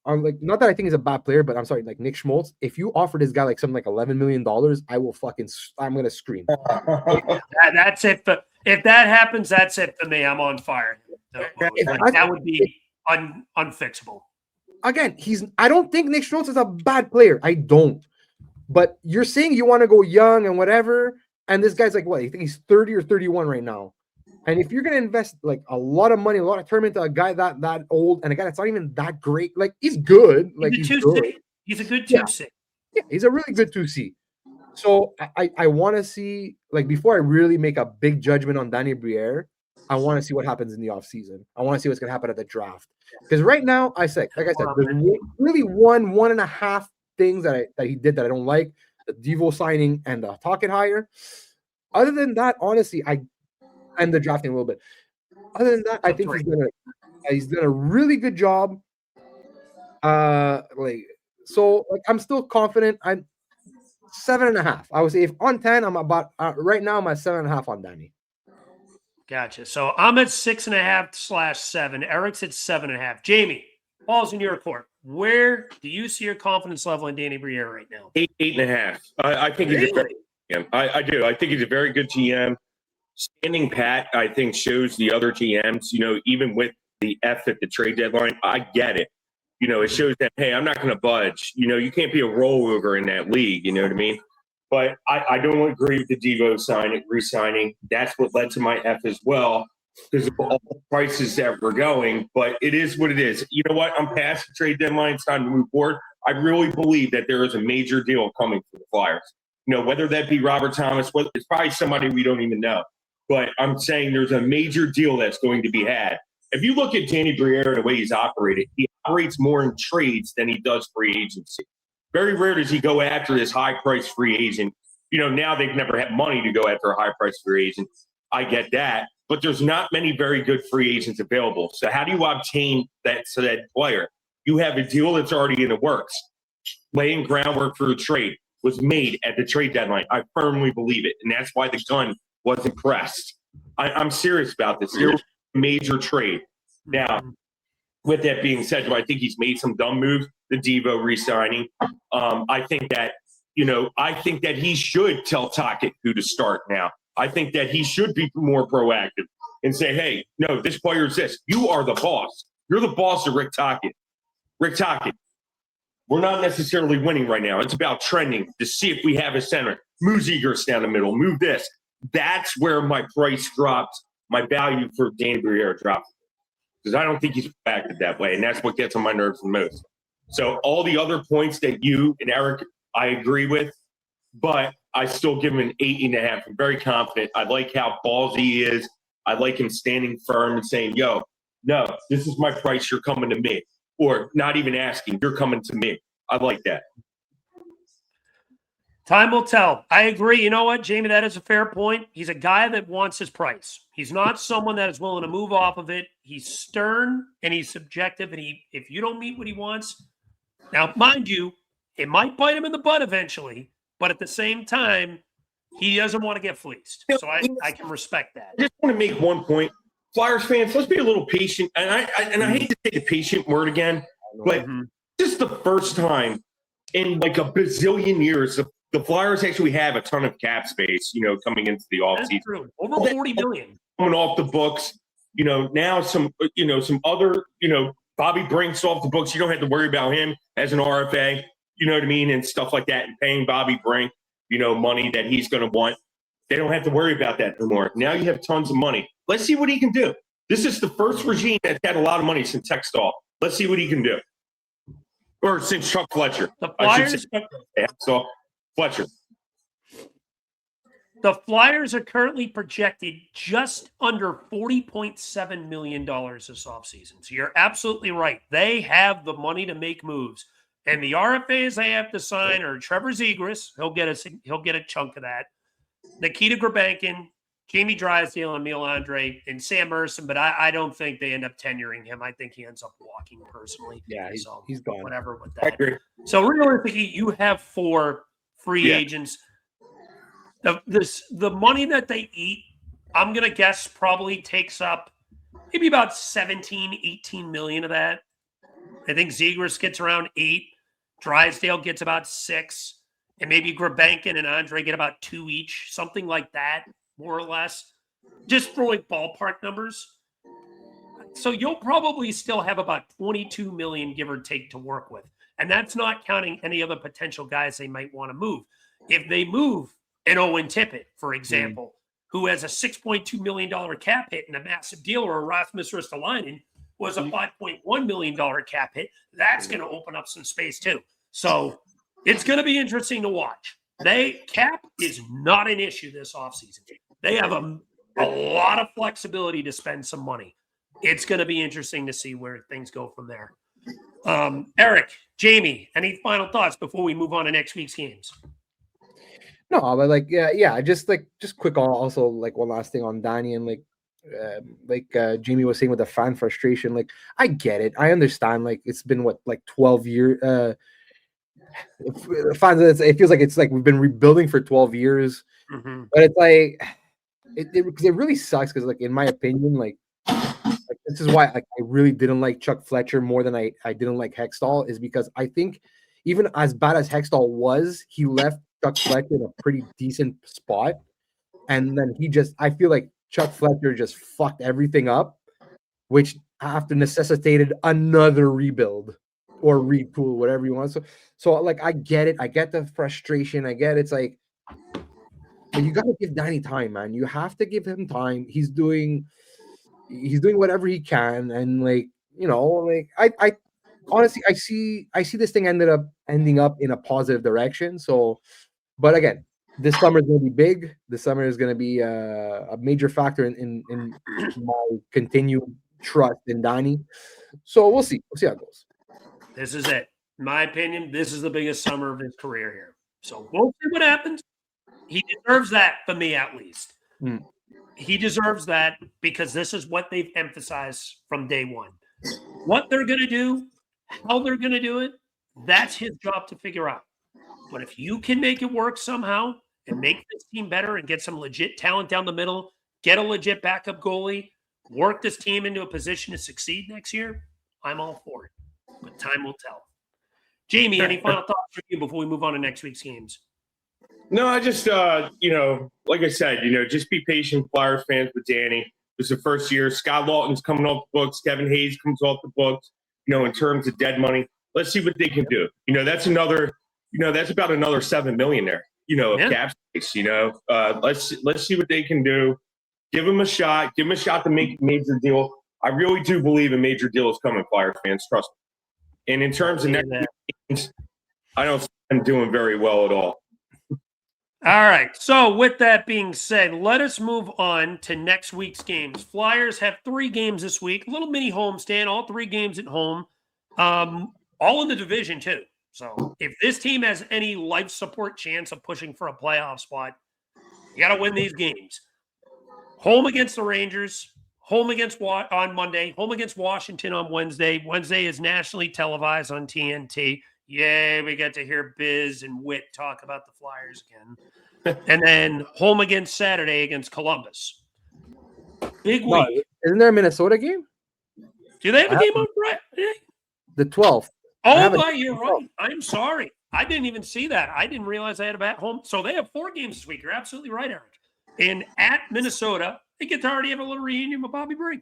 I'm like, not that I think he's a bad player, but I'm sorry, like Nick Schmaltz, if you offer this guy like something like $11 million, I'm gonna scream. That's it. But if that happens, that's it for me. I'm on fire. That would be unfixable. Again, I don't think Nick Schmaltz is a bad player. I don't. But you're saying you want to go young and whatever, and this guy's like, what? You think he's 30 or 31 right now? And if you're going to invest like a lot of money, a lot of time into a guy that old and a guy that's not even that great, like he's good, like he's good. He's a good 2C. Yeah, he's a really good 2C. So I want to see, like, before I really make a big judgment on Danny Briere, I want to see what happens in the offseason. I want to see what's going to happen at the draft. Because right now, like I said, there's really one and a half things that he did that I don't like: the Devo signing and the Tocchet hire. Other than that, honestly, and the drafting a little bit. Other than that, I think he's done a really good job. So I'm still confident. I'm 7.5. I would say if on 10, I'm about right now. I'm at 7.5 on Danny. Gotcha. So I'm at 6.5/7. Eric's at 7.5. Jamey, ball's in your court. Where do you see your confidence level in Danny Briere right now? 8.5. I think he's a very good GM. I do. I think he's a very good GM. Standing pat, I think, shows the other GMs, even with the F at the trade deadline, I get it. It shows that, hey, I'm not going to budge. You can't be a rollover in that league. You know what I mean? But I don't agree with the Devo re-signing. That's what led to my F as well, because of all the prices that we're going. But it is what it is. You know what? I'm past the trade deadline. It's time to move forward. I really believe that there is a major deal coming for the Flyers. Whether that be Robert Thomas, whether it's probably somebody we don't even know. But I'm saying there's a major deal that's going to be had. If you look at Danny Briere and the way he's operated, he operates more in trades than he does free agency. Very rare does he go after this high-priced free agent. Now they've never had money to go after a high-priced free agent. I get that. But there's not many very good free agents available. So how do you obtain that player? You have a deal that's already in the works. Laying groundwork for a trade was made at the trade deadline. I firmly believe it. And that's why the gun wasn't pressed. I'm serious about this. There was a major trade. Now, with that being said, do I think he's made some dumb moves? The Devo re-signing. I think that he should tell Tocchet who to start now. I think that he should be more proactive and say, hey, no, this player is this. You are the boss. You're the boss of Rick Tocchet. Rick Tocchet, we're not necessarily winning right now. It's about trending to see if we have a center. Move Zegers down the middle. Move this. That's where my price drops. My value for Danny Briere drops. Because I don't think he's acted that way. And that's what gets on my nerves the most. So all the other points that you and Eric, I agree with. But I still give him an 8.5. I'm very confident. I like how ballsy he is. I like him standing firm and saying, yo, no, this is my price. You're coming to me. Or not even asking. You're coming to me. I like that. Time will tell. I agree. You know what, Jamey, that is a fair point. He's a guy that wants his price. He's not someone that is willing to move off of it. He's stern and he's subjective. And if you don't meet what he wants, now, mind you, it might bite him in the butt eventually. But at the same time, he doesn't want to get fleeced. So I can respect that. I just want to make one point. Flyers fans, let's be a little patient. And I hate to say the patient word again, but this is the first time in like a bazillion years the Flyers actually have a ton of cap space, coming into the offseason. Over 40 million. Coming off the books. Now some other, Bobby Brink's off the books. You don't have to worry about him as an RFA, you know what I mean, and stuff like that, and paying Bobby Brink, money that he's going to want. They don't have to worry about that anymore. Now you have tons of money. Let's see what he can do. This is the first regime that's had a lot of money since Textall. Let's see what he can do. Or since Chuck Fletcher. The Flyers. So Fletcher. The Flyers are currently projected just under $40.7 million this offseason. So you're absolutely right. They have the money to make moves. And the RFAs they have to sign are Trevor Zegras. He'll get a chunk of that. Nikita Grabankin, Jamie Drysdale, Emil Andre, and Sam Merson. But I don't think they end up tenuring him. I think he ends up walking personally. Yeah, he's gone. Whatever with that. So realistically, you have 4 free agents. The money that they eat, I'm going to guess probably takes up maybe about 17, 18 million of that. I think Zegras gets around 8. Drysdale gets about 6. And maybe Grabankin and Andre get about 2 each, something like that, more or less. Just throwing ballpark numbers. So you'll probably still have about 22 million, give or take, to work with. And that's not counting any other potential guys they might want to move. If they move an Owen Tippett, for example, who has a $6.2 million cap hit and a massive deal, or Rasmus Ristolainen was a $5.1 million cap hit. That's going to open up some space too. So it's going to be interesting to watch. Cap is not an issue this offseason. They have a lot of flexibility to spend some money. It's going to be interesting to see where things go from there. Eric, Jamey, any final thoughts before we move on to next week's games? No, but just quick. Also, like one last thing on Danny and Jamey was saying with the fan frustration. Like, I get it. I understand. Like, it's been 12 years. Fans, it feels like it's like we've been rebuilding for 12 years. Mm-hmm. But it's like it really sucks because, like, in my opinion, like this is why I really didn't like Chuck Fletcher more than I didn't like Hextall, is because I think even as bad as Hextall was, he left Chuck Fletcher in a pretty decent spot. And then I feel like Chuck Fletcher just fucked everything up, which after necessitated another rebuild or retool, whatever you want. So like, I get it. I get the frustration. I get it's like, but you got to give Danny time, man. You have to give him time. He's doing whatever he can. And I honestly, I see this thing ending up in a positive direction. So, but again, this summer is going to be big. This summer is going to be a major factor in my continued trust in Danny. So we'll see. We'll see how it goes. This is it. In my opinion, this is the biggest summer of his career here. So we'll see what happens. He deserves that, for me at least. He deserves that because this is what they've emphasized from day one. What they're going to do, how they're going to do it, that's his job to figure out. But if you can make it work somehow and make this team better and get some legit talent down the middle, get a legit backup goalie, work this team into a position to succeed next year, I'm all for it. But time will tell. Jamey, any final thoughts from you before we move on to next week's games? No, I just, like I said, just be patient, Flyers fans, with Danny. This is the first year. Scott Lawton's coming off the books. Kevin Hayes comes off the books, in terms of dead money. Let's see what they can do. That's another, that's about another $7 million there, of cap space, let's see what they can do. Give them a shot. Give them a shot to make a major deal. I really do believe a major deal is coming, Flyers fans. Trust me. And in terms of next games, I don't see them doing very well at all. All right. So with that being said, let us move on to next week's games. Flyers have 3 games this week, a little mini homestand, all 3 games at home, all in the division too. So if this team has any life support chance of pushing for a playoff spot, you got to win these games. Home against the Rangers, home against on Monday, home against Washington on Wednesday. Wednesday is nationally televised on TNT. Yay, we get to hear Biz and Witt talk about the Flyers again. And then home against Saturday against Columbus. Big week. No, isn't there a Minnesota game? Do they have a game on Friday? The 12th. Oh, you're right. I'm sorry. I didn't even see that. I didn't realize they had a bat home. So they have 4 games this week. You're absolutely right, Eric. And at Minnesota, they get to already have a little reunion with Bobby Brink.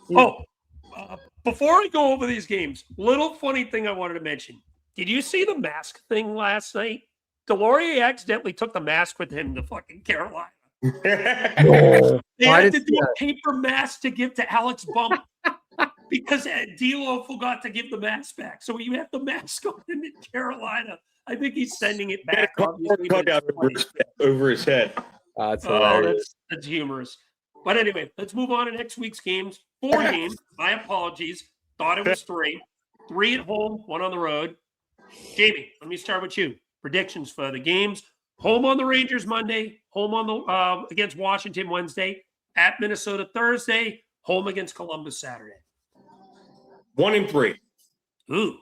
Before I go over these games, little funny thing I wanted to mention. Did you see the mask thing last night? Delorier accidentally took the mask with him to fucking Carolina. No. They had to do a paper mask to give to Alex Bump because D'Lo forgot to give the mask back. So you have the mask on him in Carolina. I think he's sending it back. Over his head. That's humorous. But anyway, let's move on to next week's games. 4 games. My apologies. Thought it was 3. 3 at home, 1 on the road. Jamey, let me start with you. Predictions for the games. Home on the Rangers Monday. Home on the against Washington Wednesday. At Minnesota Thursday. Home against Columbus Saturday. 1-3. Ooh.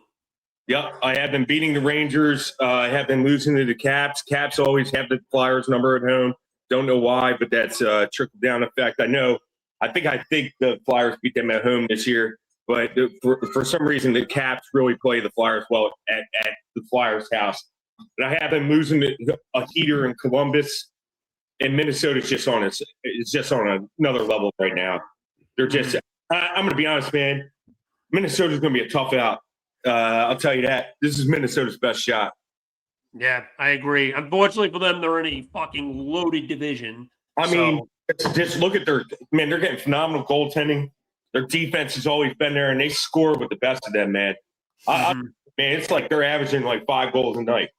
Yep, I have been beating the Rangers. I have been losing to the Caps. Caps always have the Flyers number at home. Don't know why, but that's a trickle-down effect. I think the Flyers beat them at home this year, but for some reason the Caps really play the Flyers well at the Flyers' house. But I have been losing a heater in Columbus, and Minnesota's just on another level right now. They're just I'm going to be honest, man. Minnesota's going to be a tough out. I'll tell you that. This is Minnesota's best shot. Yeah, I agree. Unfortunately for them, they're in a fucking loaded division. I mean, just look at they're getting phenomenal goaltending. Their defense has always been there, and they score with the best of them, man. Man, it's like they're averaging like 5 goals a night.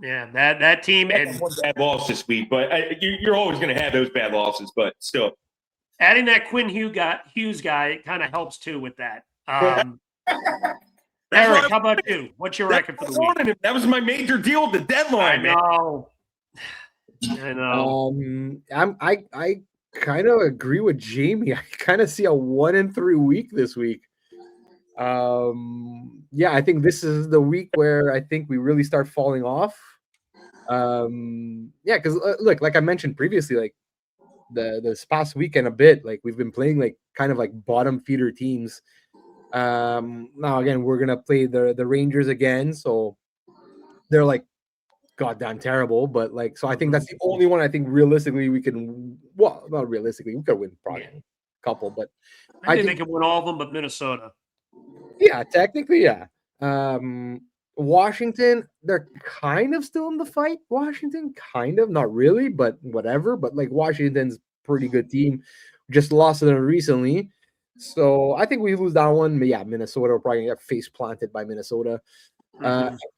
Yeah, that team and one bad loss this week, but you're always going to have those bad losses. But still, adding that Quinn Hughes guy kind of helps too with that. Eric, how about you? What's your record for the week? That was my major deal at the deadline, I know. I kind of agree with Jamey. I kind of see a 1-3 week this week. I think this is the week where I think we really start falling off. Because look, like I mentioned previously, like this past weekend a bit, like we've been playing like kind of like bottom feeder teams. Now again, we're gonna play the Rangers again, so they're like goddamn terrible. But like, so I think that's the only one I think realistically we can. Well, not realistically, we could win probably a couple, but I think they can win all of them, but Minnesota. Yeah, technically, yeah. Washington, they're kind of still in the fight. Washington, kind of, not really, but whatever. But like Washington's pretty good team. Just lost to them recently. So I think we lose that one. But yeah, Minnesota will probably get face planted by Minnesota.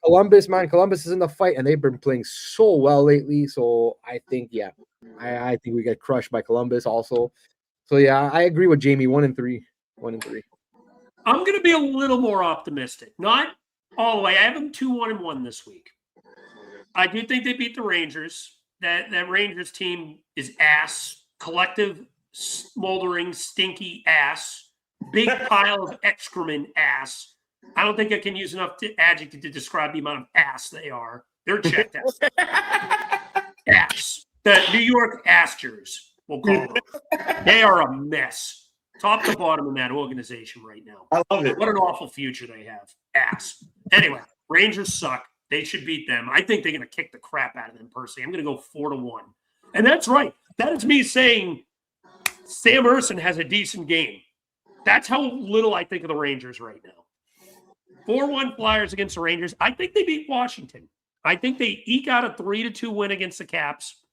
Columbus is in the fight, and they've been playing so well lately. So I think, I think we get crushed by Columbus also. So yeah, I agree with Jamey. 1-3. 1-3. I'm going to be a little more optimistic. Not all the way. I have them 2-1-1 this week. I do think they beat the Rangers. That Rangers team is ass. Collective, smoldering, stinky ass. Big pile of excrement ass. I don't think I can use enough adjective to describe the amount of ass they are. They're checked out. Ass. The New York Astros, we'll call them. They are a mess. Top to bottom in that organization right now. I love it. What an awful future they have. Ass. Anyway, Rangers suck. They should beat them. I think they're going to kick the crap out of them personally. I'm going to go 4-1. And that's right. That is me saying Sam Ersson has a decent game. That's how little I think of the Rangers right now. 4-1 Flyers against the Rangers. I think they beat Washington. I think they eke out a 3-2 win against the Caps.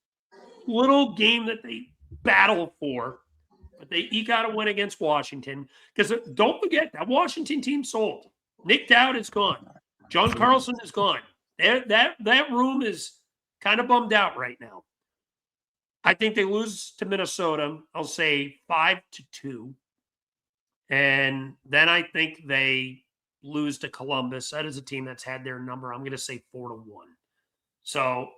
Little game that they battle for. But they eke out a win against Washington. Because don't forget, that Washington team sold. Nick Dowd is gone. John Carlson is gone. That room is kind of bummed out right now. I think they lose to Minnesota. I'll say 5-2. And then I think they lose to Columbus. That is a team that's had their number. I'm going to say 4-1. So,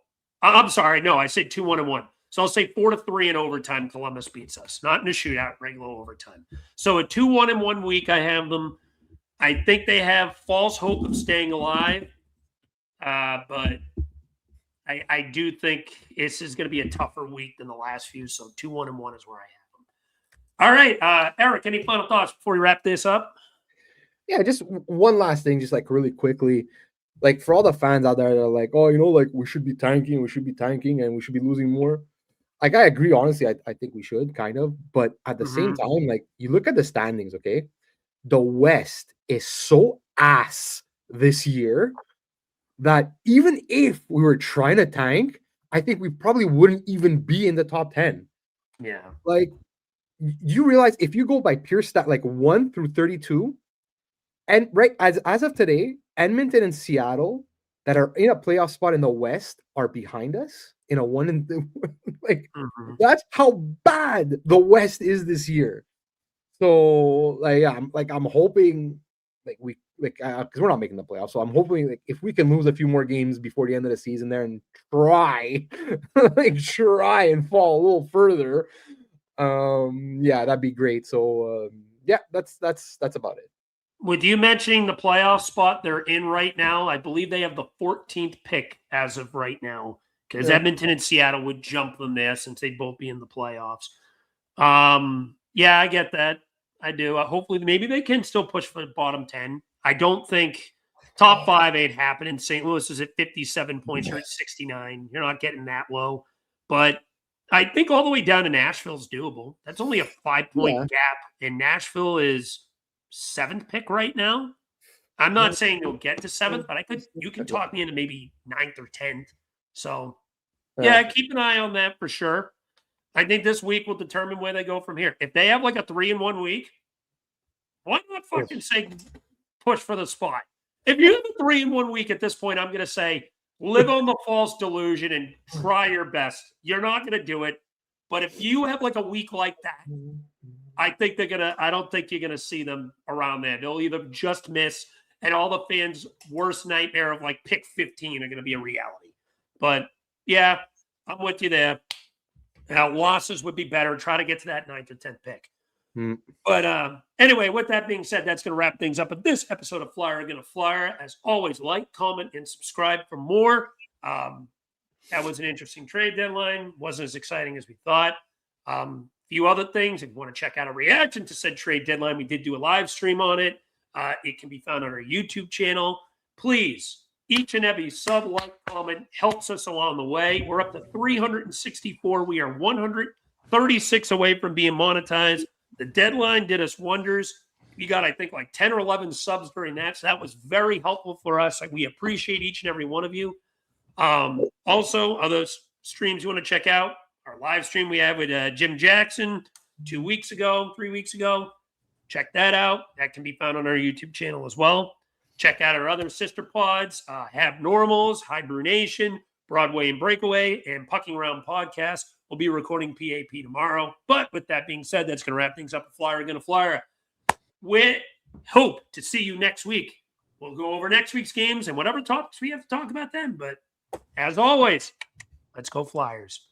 I'm sorry. No, I said 2-1-1. So I'll say 4-3 in overtime. Columbus beats us, not in a shootout, regular overtime. So a 2-1-1 week, I have them. I think they have false hope of staying alive, but I do think this is going to be a tougher week than the last few. So 2-1-1 is where I have them. All right, Eric, any final thoughts before we wrap this up? Yeah, just one last thing, just like really quickly. Like for all the fans out there that are like, oh, like we should be tanking, and we should be losing more. Like, I agree, honestly, I think we should, kind of. But at the same time, like, you look at the standings, okay? The West is so ass this year that even if we were trying to tank, I think we probably wouldn't even be in the top 10. Yeah. Like, you realize if you go by pure stat, like 1 through 32, and right, as of today, Edmonton and Seattle that are in a playoff spot in the West are behind us in a 1-2. Like, that's how bad the West is this year. So, like, yeah, I'm hoping, because we're not making the playoffs. So I'm hoping, like, if we can lose a few more games before the end of the season there and try and fall a little further, that'd be great. So, that's about it. With you mentioning the playoff spot they're in right now, I believe they have the 14th pick as of right now, because Edmonton and Seattle would jump them there since they'd both be in the playoffs. Yeah, I get that. I do. Hopefully, maybe they can still push for the bottom 10. I don't think top 5 ain't happening. St. Louis is at 57 points. You're at 69. You're not getting that low. But I think all the way down to Nashville is doable. That's only a 5-point gap, and Nashville is 7th pick right now. I'm not saying they'll get to 7th, but you can talk me into maybe 9th or 10th. So, yeah, keep an eye on that for sure. I think this week will determine where they go from here. If they have like a 3-1 week, why not fucking say push for the spot? If you have a 3-1 week at this point, I'm going to say live on the false delusion and try your best. You're not going to do it. But if you have like a week like that, I don't think you're going to see them around there. They'll either just miss, and all the fans' worst nightmare of like pick 15 are going to be a reality. But yeah, I'm with you there. Now, losses would be better. Try to get to that 9th or 10th pick. But anyway, with that being said, that's going to wrap things up at this episode of Flyer Gonna Flyer. As always, like, comment, and subscribe for more. That was an interesting trade deadline. Wasn't as exciting as we thought. Few other things. If you want to check out a reaction to said trade deadline, we did do a live stream on it. It can be found on our YouTube channel. Please, each and every sub, like, comment helps us along the way. We're up to 364. We are 136 away from being monetized. The deadline did us wonders. We got, I think, like 10 or 11 subs during that. So that was very helpful for us. We appreciate each and every one of you. Also, other streams you want to check out, our live stream we had with Jim Jackson 3 weeks ago. Check that out. That can be found on our YouTube channel as well. Check out our other sister pods, Have Normals, Hibernation, Broadway and Breakaway, and Pucking Around Podcast. We'll be recording PAP tomorrow. But with that being said, that's going to wrap things up at Flyer Gonna Flyer. We hope to see you next week. We'll go over next week's games and whatever topics we have to talk about then. But as always, let's go Flyers.